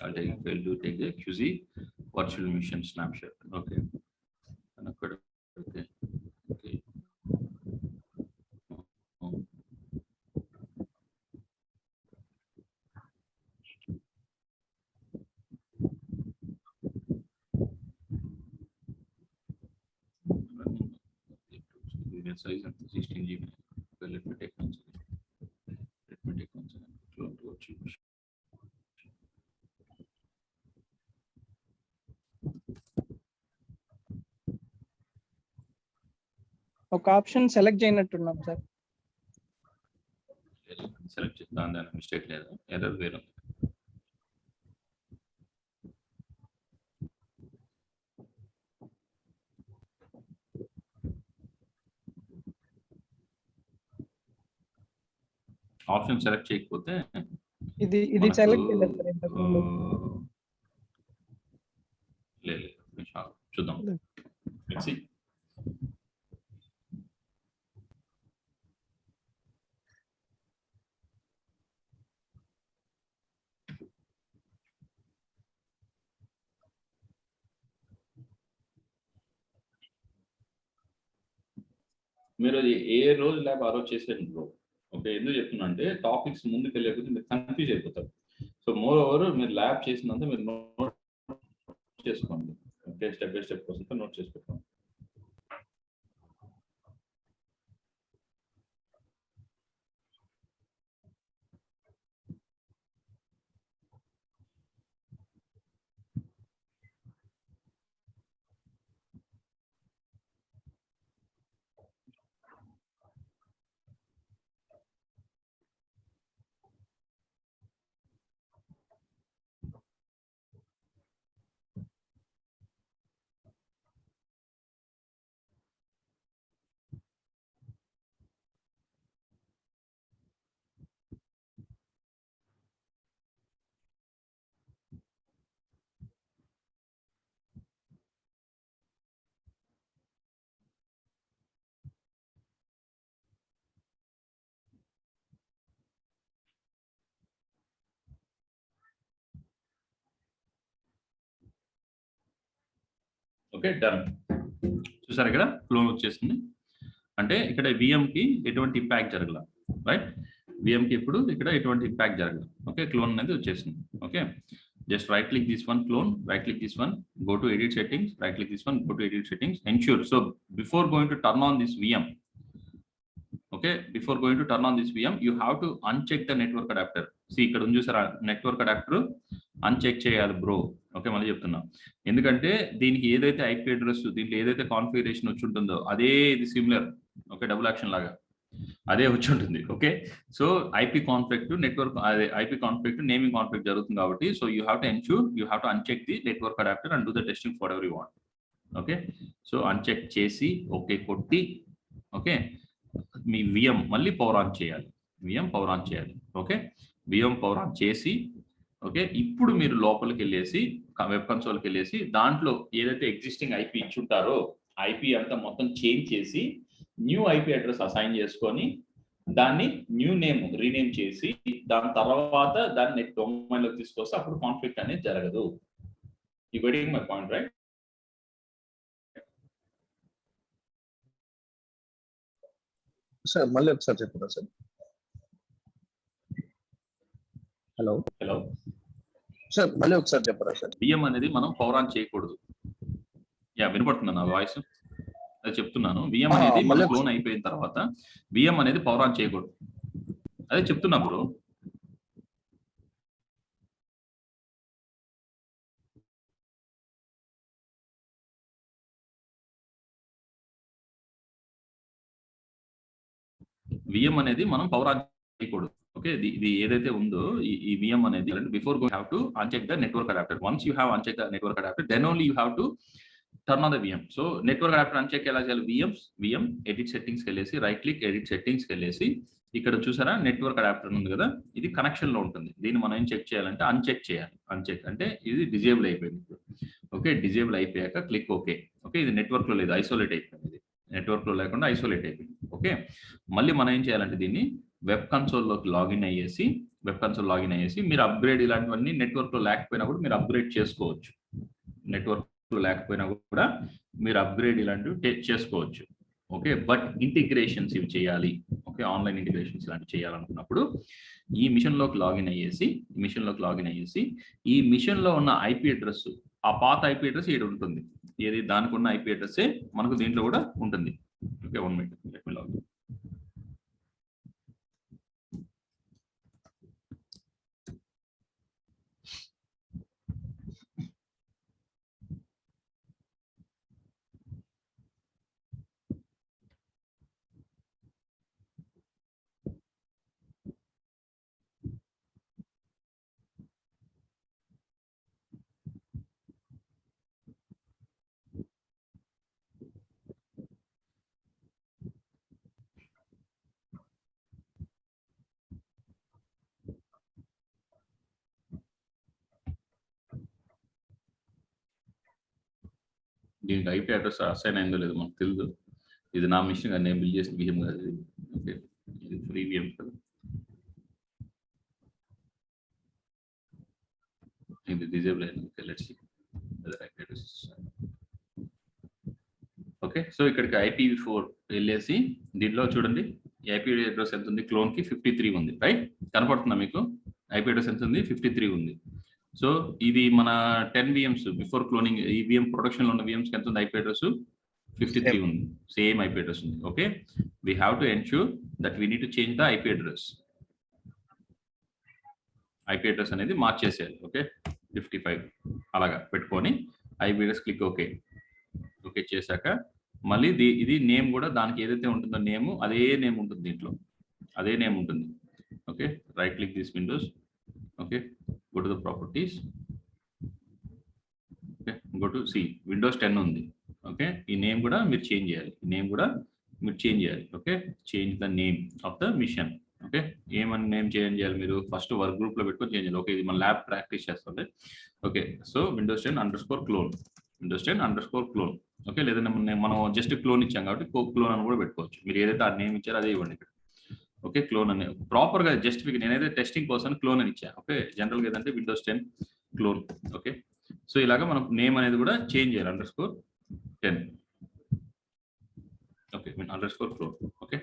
I'll take the QZ virtual machine snapshot. Okay. Okay. Size and 16 GB. Okay, let me take one second. Clone to virtual machine. ఒక option select చేయనట్టున్నాం sir. Select చేస్తాను, దాని mistake లేదు, error వేరు. Option select చేయకపోతే ఇది select చేయలేదు sir ఇంతకుముందు. లేదు, చూద్దాం. Let's see. మీరు ఏ రోజు ల్యాబ్ ఆ రోజు చేసేది బ్రో. ఓకే, ఎందుకు చెప్తున్నా అంటే టాపిక్స్ ముందుకు వెళ్ళకపోతే మీరు కన్ఫ్యూజ్ అయిపోతారు. సో మోర్ ఓవర్ మీరు ల్యాబ్ చేసినంత మీరు నోట్ చేసుకోండి. ఓకే, స్టెప్ బై స్టెప్ కోసం నోట్ చేసి పెట్టుకోండి. Okay, done. చూసారు ఇక్కడ క్లోన్ వచ్చేసింది. అంటే ఇక్కడ VM కి ఎటువంటి ఇంపాక్ట్ జరగల, రైట్? VM కి ఇప్పుడు ఇక్కడ ఎటువంటి ఇంపాక్ట్ జరగదు. ఓకే, క్లోన్ అనేది వచ్చేసింది. Okay, just right click this one, clone, right click this one, go to edit settings, right click this one, go to edit settings, ensure. So before going to turn on this VM, okay, before going to turn on this VM, you have to uncheck the network adapter. See ఇక్కడ ఉంది చూసారా, network adapter uncheck చేయాలి bro. Okay, మళ్ళీ చెప్తున్నా, ఎందుకంటే దీనికి ఏదైతే IP address, దీంట్లో ఏదైతే కాన్ఫిగరేషన్ వచ్చి ఉంటుందో అదే ఇది సిమిలర్. ఓకే, డబుల్ యాక్షన్ లాగా అదే వచ్చి ఉంటుంది. Okay, so IP config to network, అదే IP config to naming config జరుగుతుంది కాబట్టి, so you have to ensure, you have to uncheck the network adapter and do the testing for ever you want. Okay, so uncheck చేసి okay కొట్టి, okay, మీ VM మళ్ళీ power on చేయాలి. VM power on చేయాలి. Okay, VM power on చేసి, okay, ఇప్పుడు మీరు లోపలికి వెళ్ళేసి వెబ్ కన్సోల్కి వెళ్ళేసి దాంట్లో ఏదైతే ఎగ్జిస్టింగ్ ఐపీ ఇచ్చుంటారో ఐపీ అంతా మొత్తం చేంజ్ చేసి న్యూ ఐపీ అడ్రస్ అసైన్ చేసుకొని దాన్ని న్యూ నేమ్ రీనేమ్ చేసి దాని తర్వాత దాన్ని నెట్ డొమైన్ లోకి తీసుకొస్తే అప్పుడు కాన్ఫ్లిక్ట్ అనేది జరగదు. You getting my point, right? Sir మళ్ళీ ఒకసారి చెప్తారా సార్? హలో హలో సార్, మళ్ళీ ఒకసారి చెప్పరా సార్? VM అనేది మనం పవర్ ఆన్ చేయకూడదు. యా, వినపడుతుందా నా వాయిస్? అది చెప్తున్నాను. VM అనేది మన క్లోన్ అయిపోయిన తర్వాత VM అనేది పవర్ ఆన్ చేయకూడదు. అదే చెప్తున్నా బ్రో. VM అనేది మనం పవర్ ఆన్ చేయకూడదు. ఓకే, ఇది ఏదైతే ఉందో ఈ VM అనేది before go have to uncheck the network adapter. Once you have uncheck the network adapter, then only you have to turn on the VM. So network adapter uncheck ఎలా చేయాలి? VM edit సెట్టింగ్స్కి వెళ్ళేసి right click edit సెట్టింగ్స్కి వెళ్ళేసి ఇక్కడ చూసారా network adapter ఉంది కదా, ఇది connection లో ఉంటుంది. దీన్ని మనం ఏం చెక్ చేయాలంటే అన్చెక్ చేయాలి. అన్చెక్ అంటే ఇది డిజేబుల్ అయిపోయింది. ఓకే, డిజేబుల్ అయిపోయాక క్లిక్ ఓకే. ఓకే, ఇది నెట్వర్క్ లో లేదు, ఐసోలేట్ అయిపోయింది. ఇది నెట్వర్క్ లో లేకుండా ఐసోలేట్ అయిపోయింది. ఓకే, మళ్ళీ మనం ఏం చేయాలంటే దీన్ని వెబ్ కన్సోల్లోకి లాగిన్ అయ్యేసి మీరు అప్గ్రేడ్ ఇలాంటివన్నీ నెట్వర్క్ లో లేకపోయినా కూడా మీరు అప్గ్రేడ్ చేసుకోవచ్చు. నెట్వర్క్ లో లేకపోయినా కూడా మీరు అప్గ్రేడ్ ఇలాంటివి చేసుకోవచ్చు. ఓకే, బట్ ఇంటిగ్రేషన్స్ ఇవి చేయాలి. ఓకే, ఆన్లైన్ ఇంటిగ్రేషన్స్ ఇలాంటివి చేయాలనుకున్నప్పుడు ఈ మిషన్ లోకి లాగిన్ అయ్యేసి ఈ మిషన్ లో ఉన్న ఐపీ అడ్రస్, ఆ పాత ఐపీ అడ్రస్ ఇక్కడ ఉంటుంది. ఏది దానికి ఉన్న ఐపీ అడ్రస్సే మనకు దీంట్లో కూడా ఉంటుంది. Okay, 1 minute, let me login. దీనికి ఐపీ అడ్రస్ అసైన్ అయిందో లేదో మనకు తెలియదు. ఇది నా మిషన్ కానీ నేను బిల్ చేసిన VM కాదు ఇది. ఓకే, ఇది ఫ్రీ VM కదా, ఇది డిజేబుల్ అయింది. Okay, let's see whether IP address. Okay, so ఇక్కడికి IPv4 వెళ్ళేసి దీంట్లో చూడండి ఐపీ అడ్రస్ ఎంత ఉంది? క్లోన్ కి 53 ఉంది, రైట్? కనపడుతుందా మీకు? ఐపీ అడ్రస్ ఎంత ఉంది? 53 ఉంది. సో ఇది మన 10 VMs బిఫోర్ క్లోనింగ్. ఈ VM ప్రొడక్షన్ లో ఉన్న VMs ఎంత ఉంది? ఐపీ అడ్రస్ 53 ఉంది. సేమ్ ఐపీ అడ్రస్ ఉంది. Okay, we have to ensure that we need to change the IP address. IP address అనేది మార్చేసేయాలి. ఓకే, 55 అలాగా పెట్టుకొని IP address click okay. Okay చేశాక మళ్ళీ ఇది నేమ్ కూడా దానికి ఏదైతే ఉంటుందో నేమ్, అదే నేమ్ ఉంటుంది దీంట్లో, అదే నేమ్ ఉంటుంది. Okay, right click this Windows. Okay, go to the properties. Okay, go to see Windows 10 ఉంది. ఓకే, ఈ నేమ్ కూడా మీరు చేంజ్ చేయాలి. Okay, change the name of the machine. Okay, ఏమని నేమ్ చేంజ్ చేయాలి? మీరు ఫస్ట్ వర్క్ గ్రూప్ లో పెట్టుకొని చేంజ్ చేయాలి. ఓకే, ఇది మన ల్యాబ్ ప్రాక్టీస్ చేస్తుంది. Okay, so Windows 10_clone okay, లేదంటే మనం జస్ట్ క్లోన్ ఇచ్చాం కాబట్టి క్లోన్ అని కూడా పెట్టుకోవచ్చు. మీరు ఏదైతే ఆ నేమ్ ఇచ్చారో అదే ఇవ్వండి ఇక్కడ. ఓకే, క్లోన్ అనే ప్రాపర్ గా జస్టిఫికేషన్ నేనైతే టెస్టింగ్ కోసం క్లోన్ అని ఇచ్చా. ఓకే, జనరల్ గా ఏదంటే Windows 10 క్లోన్. ఓకే, సో ఇలాగా మనం నేమ్ అనేది కూడా చేంజ్ చేయాలి. 10. Okay, I mean underscore clone. Okay,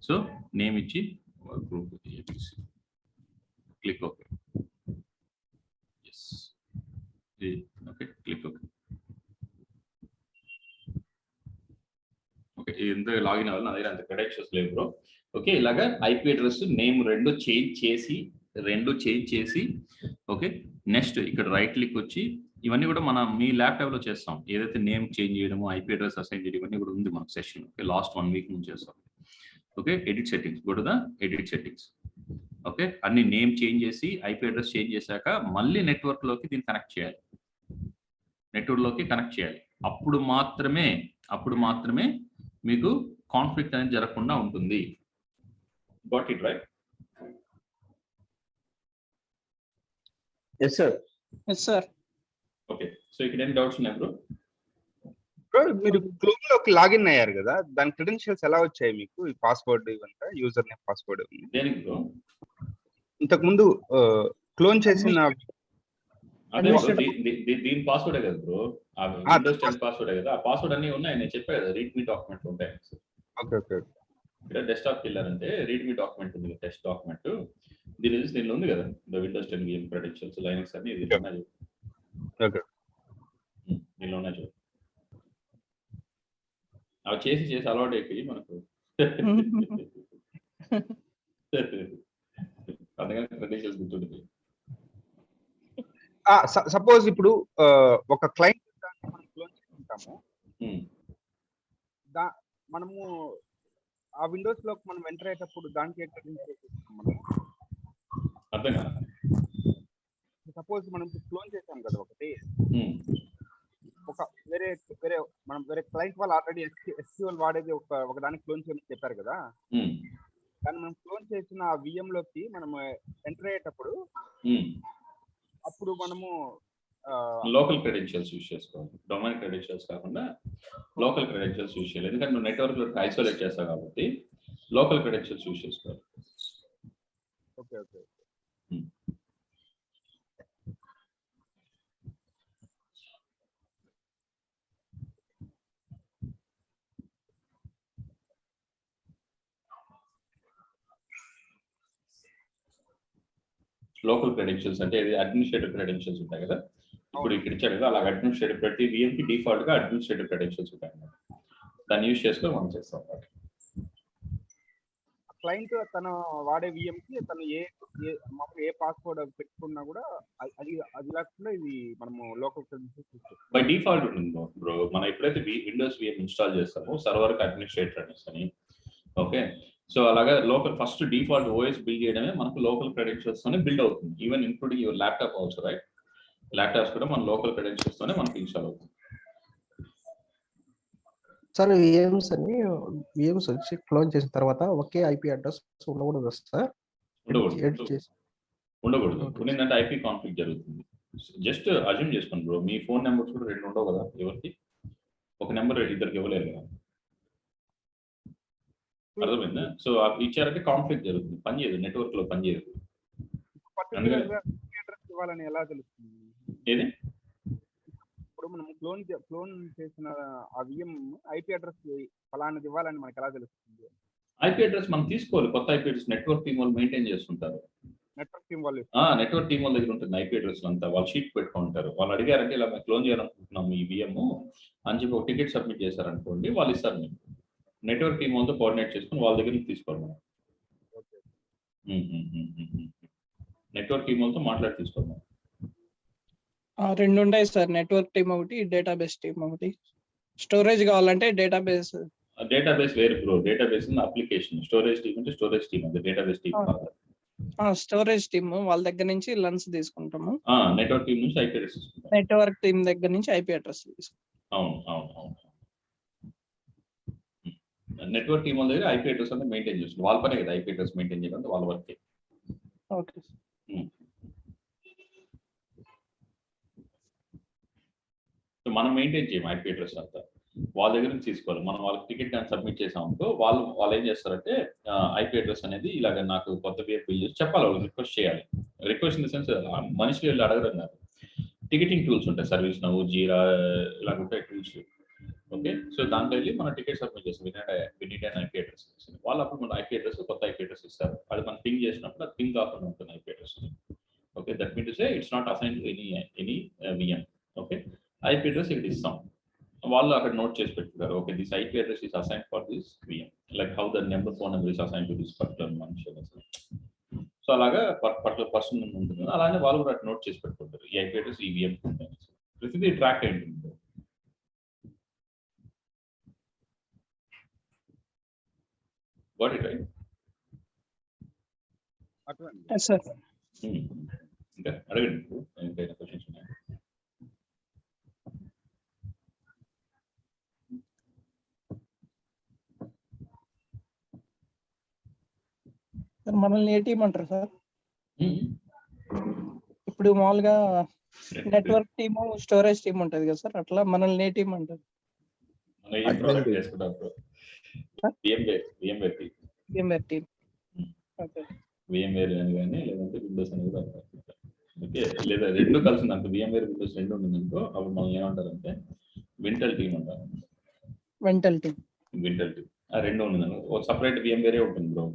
so name ichi group ABC. Click OK. Yes. Okay, click OK. Okay, ఇంత లాగిన్ అవ్వాలి, నా దగ్గర అంత క్రెడెన్షియల్స్ లేవు బ్రో. ఓకే, ఇలాగా ఐపీ అడ్రస్ నేమ్ రెండు చేంజ్ చేసి ఓకే, నెక్స్ట్ ఇక్కడ రైట్ క్లిక్ వచ్చి ఇవన్నీ కూడా మనం మీ ల్యాప్టాప్ లో చేస్తాం. ఏదైతే నేమ్ చేంజ్ చేయడము, ఐపీ అడ్రస్ అసైన్ చేయడం ఇవన్నీ కూడా ఉంది మనకు సెషన్. ఓకే, లాస్ట్ 1 వీక్ నుంచి చేస్తాం. Okay, edit settings, go to the edit settings. Okay, అన్ని నేమ్ చేంజ్ చేసి ఐపీ అడ్రస్ చేంజ్ చేశాక మళ్ళీ నెట్వర్క్ లోకి దీన్ని కనెక్ట్ చేయాలి. అప్పుడు మాత్రమే మీకు కాన్ఫ్లిక్ట్ అనేది జరగకుండా ఉంటుంది. Got it right? Yes sir. Okay, so ఇక్కడ ఏం డౌట్స్ ఉన్నాయి బ్రో? మీరు క్లోన్ లోకి లాగిన్ అయ్యారు కదా, దాని క్రెడెన్షియల్స్ ఎలా వచ్చాయి మీకు? ఈ పాస్వర్డ్ ఇవంతా, యూజర్ నేమ్, పాస్వర్డ్ దేనికి బ్రో? ఇంతకు ముందు క్లోన్ చేసిన అదే దీని పాస్వర్డే కదా బ్రో, ఆ విండోస్ 10 పాస్వర్డే కదా. ఆ పాస్వర్డ్ అన్ని ఉన్నాయి, నేను చెప్పా కదా, రీడ్ మీ డాక్యుమెంట్ ఉంటాయి. ఓకే ఓకే, ఇక్కడ డెస్క్టాప్ వెళ్ళారంటే రీడ్ మీ డాక్యుమెంట్ ఉంది, టెస్ట్ డాక్యుమెంట్. దీనిలో ఉంది కదా విండోస్ 10 VM క్రెడెన్షియల్స్, లైనక్స్ అన్ని దీనిలో ఉన్నాయి. ఓకే, దీనిలో ఉన్నాయి చూడు. అవి చేసి అలవాటు అయిపోయి మనకు అందుకని క్రెడెన్షియల్స్ గుర్తుంటుంది. సపోజ్ ఇప్పుడు ఒక క్లయింట్ మనం క్లోన్ చేసుకుంటాము, మనము ఆ విండోస్ లోకి మనం ఎంటర్ అయ్యేటప్పుడు దానికి అర్థం కదా. సపోజ్ మనం క్లోన్ చేసాం కదా ఒకటి, ఒక వేరే క్లయింట్ వాళ్ళు ఆల్రెడీ SQL వాడేది ఒక దానికి క్లోన్ చేయమని చెప్పారు కదా. కానీ మనం క్లోన్ చేసిన ఆ VM లోకి మనం ఎంటర్ అయ్యేటప్పుడు అప్పుడు మనము లోకల్ క్రెడెన్షియల్స్ యూజ్ చేసుకోవాలి. డొమైన్ క్రెడెన్షియల్స్ కాకుండా లోకల్ క్రెడెన్షియల్స్ యూజ్ చేయాలి. ఎందుకంటే నువ్వు నెట్వర్క్ ఐసోలేట్ చేస్తావు కాబట్టి లోకల్ క్రెడెన్షియల్స్ యూజ్ చేసుకోవాలి. ఓకే ఓకే, లోకల్ క్రెడెన్షియల్స్ అంటే ఇది అడ్మినిస్ట్రేటివ్ క్రెడెన్షియల్స్ ఉంటాయి కదా. ఇప్పుడు ఇక్కడ ఇచ్చాడు కదా, అలాగే అడ్మినిస్ట్రేటివ్ ప్రతి VM కి డిఫాల్ట్ గా అడ్మినిస్ట్రేటివ్ క్రెడెన్షియల్స్ ఉంటాయి అన్నమాట. దాన్ని యూజ్ చేసుకొని మనం చేస్తాం. క్లయింట్ తను వాడే VM కి తను ఏ పాస్వర్డ్ పెట్టుకున్నా కూడా అది లేకుండా ఇది మనము లోకల్ క్రెడెన్షియల్స్ బై డిఫాల్ట్ ఉంటుంది బ్రో. మనం ఎప్పుడైతే విండోస్ VM ఇన్స్టాల్ చేస్తామో సర్వర్ కి అడ్మినిస్ట్రేటర్ అని. ఓకే, సో అలాగా local first default OS build చేయడమే మనకు లోకల్ క్రెడెన్షియల్స్ తోనే బిల్డ్ అవుతుంది. Even including your laptop also right. Laptops కూడా మన లోకల్ క్రెడెన్షియల్స్ తోనే మనకి ఇన్స్టాల్ అవుతుంది. సార్ VMs వచ్చి క్లోన్ చేసిన తర్వాత ఒకే IP అడ్రస్ ఉండకూడదు సార్? ఉండకూడదు. ఉన్నదంటే IP కాన్ఫ్లిక్ట్ జరుగుతుంది. జస్ట్ అజ్యూమ్ చేసుకోండి బ్రో, మీ ఫోన్ నెంబర్స్ కూడా 2 ఉండవు కదా ఎవరికి, ఒక నెంబర్ ఇద్దరికి ఇవ్వలేరు కదా. అర్థమైందా? సో ఇచ్చారంటే కాన్ఫ్లిక్ట్ జరుగుతుంది, పనిచేయదు, నెట్వర్క్ లో పనిచేయదు. ఇవ్వాలని ఎలా తెలుస్తుంది? ఏది ఇప్పుడు మనం క్లోన్ చేసిన ఆ VM IP అడ్రస్ ఫలానాది ఇవ్వాలని మనకి ఎలా తెలుస్తుంది? IP అడ్రస్ మనం తీసుకోవాలి, కొత్త IP అడ్రస్ నెట్వర్క్ టీమ్ వాళ్ళు మెయింటైన్ చేస్తుంటారు. నెట్వర్క్ టీమ్ వాళ్ళ దగ్గర ఉంటుంది IP అడ్రస్ అంతా. వాళ్ళు షీట్ పెట్టుకుంటారు. వాళ్ళు అడిగారంటే ఇలా మేము క్లోన్ చేయాలనుకుంటున్నాము ఈ VM అని చెప్పి ఒక టికెట్ సబ్మిట్ చేశారనుకోండి, వాళ్ళు ఇస్తారు. మీకు నెట్వర్క్ టీమ్ వాళ్ళతో కోఆర్డినేట్ చేసుకుని వాళ్ళ దగ్గర నుంచి తీసుకోవాలి మనం. నెట్వర్క్ టీమ్ వాళ్ళతో మాట్లాడి తీసుకోవాలి. 2 ఉంటాయి సార్, నెట్వర్క్ టీమ్ ఒకటి, డేటాబేస్ టీమ్ ఒకటి. స్టోరేజ్ కావాలంటే డేటాబేస్ వేరు bro. Database application, storage team అంటే స్టోరేజ్ టీమ్, అది డేటాబేస్ టీమ్ కాదు. స్టోరేజ్ టీమ్ వాళ్ళ దగ్గర నుంచి లన్స్ తీసుకుంటాము. నెట్వర్క్ టీమ్ నుంచి IP అడ్రస్ తీసుకుంటాం. నెట్వర్క్ టీమ్ దగ్గర నుంచి IP అడ్రస్ తీసుకుంటాం. అవును. నెట్వర్క్ టీమ్ వాళ్ళ దగ్గర IP అడ్రస్ అంటే మెయింటైన్ చేస్తుంది. వాళ్ళ పనే కదా IP అడ్రస్ మెయింటైన్ చేయడం, వాళ్ళ వర్కే. ఓకే, సో మనం మెయింటైన్ చేయం IP అడ్రస్ అంతా, వాళ్ళ దగ్గర నుంచి తీసుకోవాలి. మనం వాళ్ళకి టికెట్ కానీ సబ్మిట్ చేసామనుకో వాళ్ళు ఏం చేస్తారంటే IP అడ్రస్ అనేది ఇలాగ నాకు కొత్త VM బిల్ చేసి చెప్పాలి, వాళ్ళు రిక్వెస్ట్ చేయాలి. రిక్వెస్ట్ ఇన్ ద సెన్స్ మనిషి వెళ్ళి అడగడం కాదు. టికెటింగ్ టూల్స్ ఉంటాయి, సర్వీస్ నౌ, జీరా ఇలాగ ఉంటాయి టూల్స్. ఓకే, సో దాంట్లో వెళ్ళి మనం టికెట్ సబ్మిట్ చేస్తాం. వినిట్ అండ్ ఐపీ అడ్రస్ వాళ్ళు అప్పుడు మన ఐపీ అడ్రస్ కొత్త ఐపీ అడ్రస్ ఇస్తారు. అది మనం పింగ్ చేసినప్పుడు అది పింగ్ కాకుండా ఉంటుంది IP address. Okay, that mean to say it's not assign to any VM. Okay, IP address ఇక్కడ ఇస్తాం, వాళ్ళు అక్కడ నోట్ చేసి పెట్టుకుంటారు. Okay, this IP address is assign for this VM, like how the phone number is assign to this particular మనిషి. So అలాగా particular person ఉంటుంది. అలాగే వాళ్ళు కూడా నోట్ చేసి పెట్టుకుంటారు ఈ ఐపీ అడ్రస్ ఈ విఎం ఉంటుంది. ప్రతిదీ ట్రాక్ అయి ఉంటుంది. Got it, right? Yes, sir. ఇంకా అడగండి, ఇంకైనా క్వశ్చన్స్ ఉన్నాయా? మనల్ని ఏ టీం అంటారు సార్? ఇప్పుడు మామూలుగా నెట్వర్క్ టీము స్టోరేజ్ టీమ్ ఉంటది కదా సార్, అట్లా మనల్ని ఏ టీం అంటారు? మనం ఏం ప్రాజెక్ట్ చేసుకుంటాం bro? VMware team. Okay, VMware అని కానీ లేదంటే విండోస్ అని కూడా అంటారు. ఓకే, లేదా రెండు కలిసి ఉంది అనుకో, VMware విండోస్ రెండు ఉంది అనుకో, అప్పుడు మనం ఏమంటారంటే వింటల్ టీమ్ అంటారు. వెంటల్ టీమ్ ఆ రెండు ఉంది అనుకో, ఒక సపరేట్ VMware ఉంటుంది bro.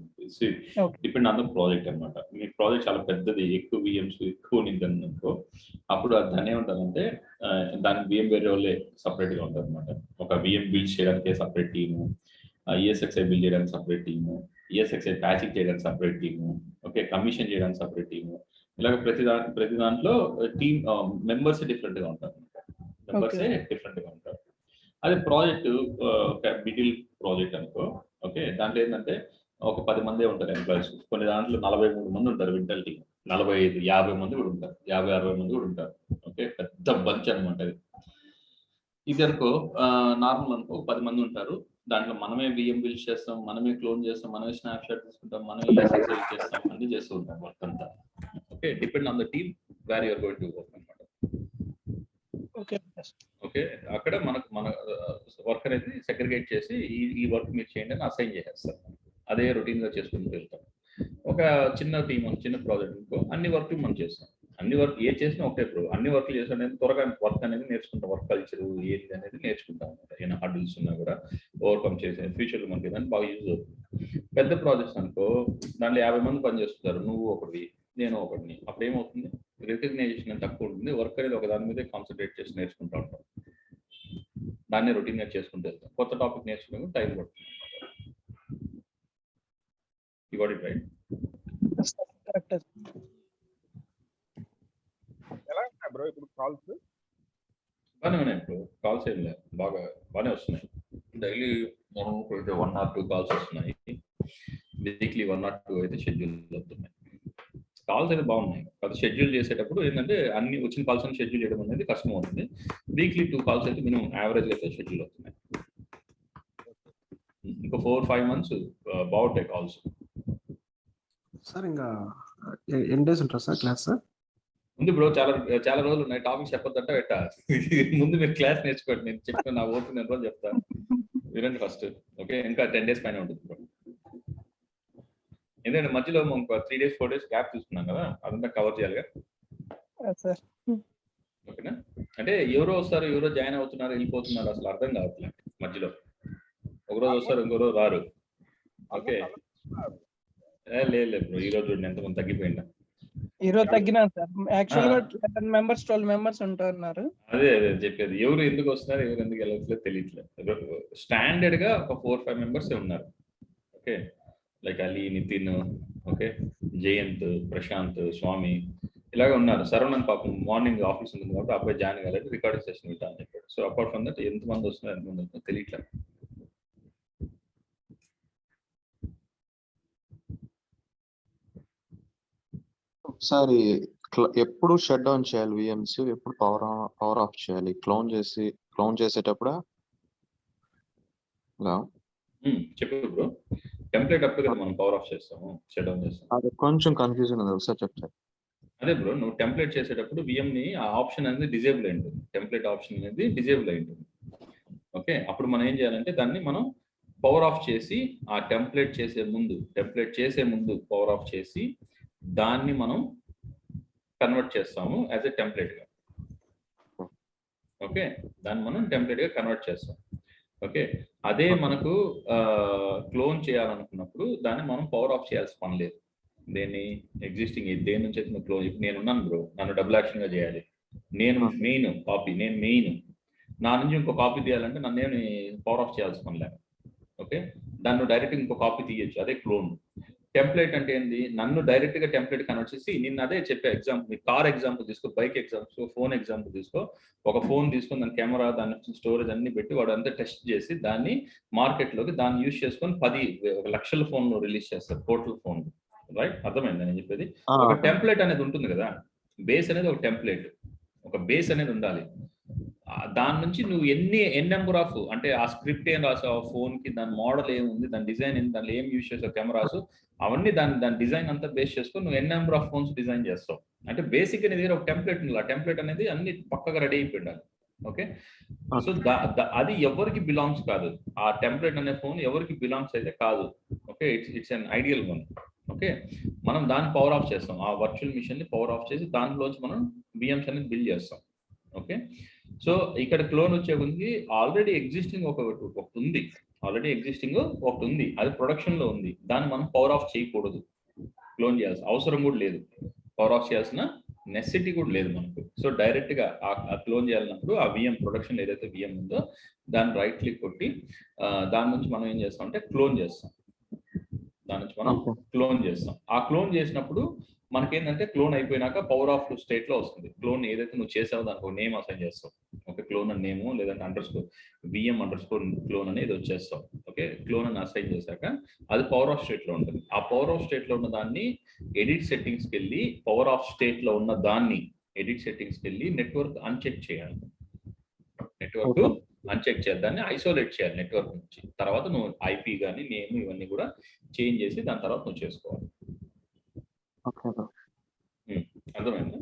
Depend on the project అనమాట. మీ ప్రాజెక్ట్ చాలా పెద్దది, ఎక్కువ VMs ఎక్కువ ఉంది అనుకో, అప్పుడు దాన్ని ఏమంటారంటే దాని VMware వాళ్ళే సపరేట్ గా ఉంటారు అనమాట. ఒక VM బిల్డ్ చేయడానికి సపరేట్ టీము, ESXi బిల్డ్ చేయడానికి సపరేట్ టీము, ESXi ప్యాచింగ్ చేయడానికి సపరేట్ టీము, ఓకే, కమిషన్ చేయడానికి సపరేట్ టీము. ఇలాగ ప్రతి దాంట్లో టీమ్ మెంబర్స్ డిఫరెంట్ గా ఉంటారు. డిఫరెంట్ గా ఉంటారు. అదే ప్రాజెక్ట్ ఒక మిడిల్ ప్రాజెక్ట్ అనుకో, ఓకే, దాంట్లో ఏంటంటే ఒక 10 మందే ఉంటారు ఎంప్లాయీస్. కొన్ని దాంట్లో 43 మంది ఉంటారు వింటల్ టీమ్, 45, 50 మంది కూడా ఉంటారు, 50-60 మంది కూడా ఉంటారు. ఓకే, పెద్ద బంచ్ అనమాట ఇది. ఇది అనుకో నార్మల్ అనుకో 10 మంది ఉంటారు. దాంట్లో మనమే విఎం బిల్డ్ చేస్తాం, మనమే క్లోన్ చేస్తాం, మనమే స్నాప్ షాట్ తీసుకుంటాం, మనమే ESXi చేస్తాం, అన్ని చేస్తూ ఉంటాం వర్క్ అంతా. Okay, depend on the team where you are going to work అనమాట. ఓకే, అక్కడ మన వర్క్ అనేది సెగ్రిగేట్ చేసి ఈ వర్క్ మీరు చేయండి అని అసైన్ చేసేస్తారు. అదే రొటీన్ గా చేసుకుంటూ వెళ్తాం. ఒక చిన్న టీమ్, చిన్న ప్రాజెక్ట్ అనుకో, అన్ని వర్క్ మనం చేస్తాం. అన్ని వర్క్ ఏ చేసినా ఒకటే బ్రో, అన్ని వర్క్లు చేసిన త్వరగా వర్క్ అనేది నేర్చుకుంటాం. వర్క్ కల్చర్ ఏంటి అనేది నేర్చుకుంటాం అనమాట. ఏమైనా హర్డిల్స్ ఉన్నా కూడా ఓవర్కమ్ చేసే ఫ్యూచర్లో మనకి దాన్ని బాగా యూజ్ అవుతుంది. పెద్ద ప్రాజెక్ట్స్ అనుకో, దాంట్లో 50 మంది పని చేస్తుంటారు, నువ్వు ఒకటి నేను ఒకటిని. అప్పుడు ఏమవుతుంది, రికగ్నైజేషన్ అని తక్కువ ఉంటుంది. వర్క్ అనేది ఒక దాని మీదే కాన్సన్ట్రేట్ చేసి నేర్చుకుంటూ ఉంటాం. దాన్ని రొటీన్ గా చేసుకుంటూ వెళ్తాం. కొత్త టాపిక్ నేర్చుకునే టైం పడుతుంది. You got it right? Correct. ఎలా ఉన్నాయి బ్రో ఇప్పుడు కాల్స్? బాగానే ఉన్నాయి బ్రో, కాల్స్ ఏం లేదు, బాగానే వస్తున్నాయి. డైలీ 1 or 2 కాల్స్ వస్తున్నాయి. వీక్లీ 1 or 2 అయితే షెడ్యూల్ అవుతున్నాయి. కాల్స్ అయితే బాగున్నాయి. అది షెడ్యూల్ చేసేటప్పుడు ఏంటంటే అన్ని వచ్చిన కాల్స్ అని షెడ్యూల్ చేయడం అనేది కష్టం అవుతుంది. వీక్లీ 2 కాల్స్ అయితే మినిమం యావరేజ్ అయితే షెడ్యూల్ అవుతున్నాయి. ఇంకా 4-5 months బాగుంటాయి కాల్స్. సార్ ఇంకా ఎన్ని డేస్ ఉంటారు సార్ క్లాస్? ఉంది బ్రో, చాలా రోజులు ఉన్నాయి. టాపిక్స్ చెప్పొద్దంటే పెట్టా. ముందు మీరు క్లాస్ నేర్చుకోండి, నేను చెప్పిన నా ఓపిక నేను రోజు చెప్తాను, వినండి ఫస్ట్. ఓకే, ఇంకా 10 days పైన ఉంటుంది బ్రో. ఎందుకంటే మధ్యలో ఇంకో 3 days 4 days గ్యాప్ తీసుకున్నాం కదా, అదంతా కవర్ చేయాలిగా. ఓకేనా? అంటే ఎవరో వస్తారు, ఎవరో జాయిన్ అవుతున్నారు, వెళ్ళిపోతున్నారు, అసలు అర్థం కావట్లేదు. మధ్యలో ఒక రోజు వస్తారు, ఇంకో రోజు రారు. ఓకే, లేదు బ్రో, ఈ రోజు చూడండి ఎంతమంది తగ్గిపోయిందా. ఈ రోజు తగ్గినా సార్, యాక్చువల్గా 11 members 12 members ఉంటున్నారు. అదే చెప్పేది, ఎవరు ఎందుకు వస్తున్నారు, ఎవరు ఎందుకు వెళ్ళట్లేదు తెలియట్లేదు. స్టాండర్డ్ గా ఒక 4-5 members ఉన్నారు. Okay, like Ali, Nitin, okay, Jayant, Prashant, Swami, ఇలాగ ఉన్నారు. సరవణన్ పాపం మార్నింగ్ ఆఫీస్ ఉంది కాబట్టి అబ్బాయి జాయిన్ కాలేదు, రికార్డింగ్ సెషన్ వింటా అని చెప్పాడు. సో అపార్ట్ ఫ్రమ్ దట్ ఎంతమంది వస్తున్నారు, ఎంతమంది వస్తున్నారు తెలియట్లేదు. ఒకసారి ఎప్పుడు షట్ డౌన్ చేయాలి విఎంసి, ఎప్పుడు పవర్ ఆఫ్ చేయాలి? క్లోన్ చేసేటప్పుడు చెప్పు బ్రో. టెంప్లెట్ అప్పుడు కదా మనం పవర్ ఆఫ్ చేస్తాము, షట్ డౌన్ చేస్తాం. అది కొంచెం కన్ఫ్యూజన్ ఉంది, ఒకసారి చెప్తారు. అదే బ్రో, నువ్వు టెంప్లెట్ చేసేటప్పుడు విఎం ని ఆ ఆప్షన్ అనేది డిజేబుల్ అయి ఉంటుంది. టెంప్లెట్ ఆప్షన్ అనేది డిజేబుల్ అయి ఉంటుంది. ఓకే, అప్పుడు మనం ఏం చేయాలంటే దాన్ని మనం పవర్ ఆఫ్ చేసి, ఆ టెంప్లెట్ చేసే ముందు పవర్ ఆఫ్ చేసి దాన్ని మనం కన్వర్ట్ చేస్తాము యాజ్ ఎ టెంప్లెట్ గా. ఓకే, దాన్ని మనం టెంప్లెట్ గా కన్వర్ట్ చేస్తాం. ఓకే, అదే మనకు క్లోన్ చేయాలనుకున్నప్పుడు దాన్ని మనం పవర్ ఆఫ్ చేయాల్సిన పని లేదు. దేన్ని ఎగ్జిస్టింగ్ దేని నుంచి అయితే నువ్వు క్లోన్, నేను ఉన్నాను బ్రో, నన్ను డబుల్ యాక్షన్ గా చేయాలి, నేను మెయిన్ కాపీ, నేను మెయిన్, నా నుంచి ఇంకో కాపీ తీయాలంటే నన్ను పవర్ ఆఫ్ చేయాల్సిన పని లేదు. ఓకే, దాన్ని డైరెక్ట్ ఇంకో కాపీ తీయచ్చు, అదే క్లోన్. టెంప్లెట్ అంటే ఏంది, నన్ను డైరెక్ట్ గా టెంప్లెట్ కన్వర్ట్ చేసి, నిన్న అదే చెప్పే ఎగ్జాంపుల్, కార్ ఎగ్జాంపుల్ తీసుకో, బైక్ ఎగ్జాంపుల్, ఫోన్ ఎగ్జాంపుల్ తీసుకో. ఒక ఫోన్ తీసుకొని దాని కెమెరా, దాని స్టోరేజ్ అన్ని పెట్టి వాడు అంతా టెస్ట్ చేసి దాన్ని మార్కెట్ లోకి దాన్ని యూజ్ చేసుకొని 1 లక్షల ఫోన్లు రిలీజ్ చేస్తారు, టోటల్ ఫోన్. రైట్, అర్థమైంది నేను చెప్పేది. ఒక టెంప్లెట్ అనేది ఉంటుంది కదా, బేస్ అనేది ఒక టెంప్లెట్, ఒక బేస్ అనేది ఉండాలి. దాని నుంచి నువ్వు ఎన్ని నెంబర్ ఆఫ్, అంటే ఆ స్క్రిప్ట్ ఏం రాసావు, ఫోన్ కి దాని మోడల్ ఏముంది, దాని డిజైన్ ఏంది, దాంట్లో ఏం యూజ్ చేసావు, కెమెరాస్ అవన్నీ దాని డిజైన్ అంతా బేస్ చేసుకొని నువ్వు నెంబర్ ఆఫ్ ఫోన్స్ డిజైన్ చేస్తావు. అంటే బేసిక్ అనేది ఒక టెంప్లెట్ ఉంది, ఆ టెంప్లెట్ అనేది అన్ని పక్కగా రెడీ అయిపోయిండాలి. ఓకే, సో అది ఎవరికి బిలాంగ్స్ కాదు, ఆ టెంప్లెట్ అనే ఫోన్ ఎవరికి బిలాంగ్స్ అయితే కాదు. Okay, it's an ideal one. Okay, మనం దాన్ని పవర్ ఆఫ్ చేస్తాం, ఆ వర్చువల్ మిషన్ ని పవర్ ఆఫ్ చేసి దాంట్లోంచి మనం VMs అనేది బిల్డ్ చేస్తాం. ఓకే, సో ఇక్కడ క్లోన్ వచ్చే ఉంది, ఆల్రెడీ ఎగ్జిస్టింగ్ ఒకటి ఉంది, అది ప్రొడక్షన్ లో ఉంది, దాన్ని మనం పవర్ ఆఫ్ చేయకూడదు, క్లోన్ చేయాల్సిన అవసరం కూడా లేదు, పవర్ ఆఫ్ చేయాల్సిన నెసెసిటీ కూడా లేదు మనకు. సో డైరెక్ట్ గా ఆ క్లోన్ చేయాలన్నప్పుడు ఆ VM ప్రొడక్షన్ ఏదైతే VM ఉందో దాన్ని రైట్ క్లిక్ కొట్టి దాని నుంచి మనం ఏం చేస్తాం అంటే క్లోన్ చేస్తాం, ఆ క్లోన్ చేసినప్పుడు మనకేంటంటే క్లోన్ అయిపోయినాక పవర్ ఆఫ్ స్టేట్ లో వస్తుంది. క్లోన్ ఏదైతే నువ్వు చేసావో దానికి ఒక నేమ్ అసైన్ చేస్తావు. ఓకే, క్లోన్ అని నేము, లేదంటే VM_క్లోన్ అనేది వచ్చేస్తాం. ఓకే, క్లోన్ అని అసైన్ చేశాక అది పవర్ ఆఫ్ స్టేట్ లో ఉంటుంది. ఆ పవర్ ఆఫ్ స్టేట్ లో ఉన్న దాన్ని ఎడిట్ సెట్టింగ్స్కి వెళ్ళి పవర్ ఆఫ్ స్టేట్ లో ఉన్న దాన్ని ఎడిట్ సెట్టింగ్స్కి వెళ్ళి నెట్వర్క్ అన్చెక్ చేయాలి, దాన్ని ఐసోలేట్ చేయాలి నెట్వర్క్ నుంచి. తర్వాత నువ్వు IP కానీ నేమ్ ఇవన్నీ కూడా చేంజ్ చేసి దాని తర్వాత నువ్వు చేసుకోవాలి. అర్థమైందా?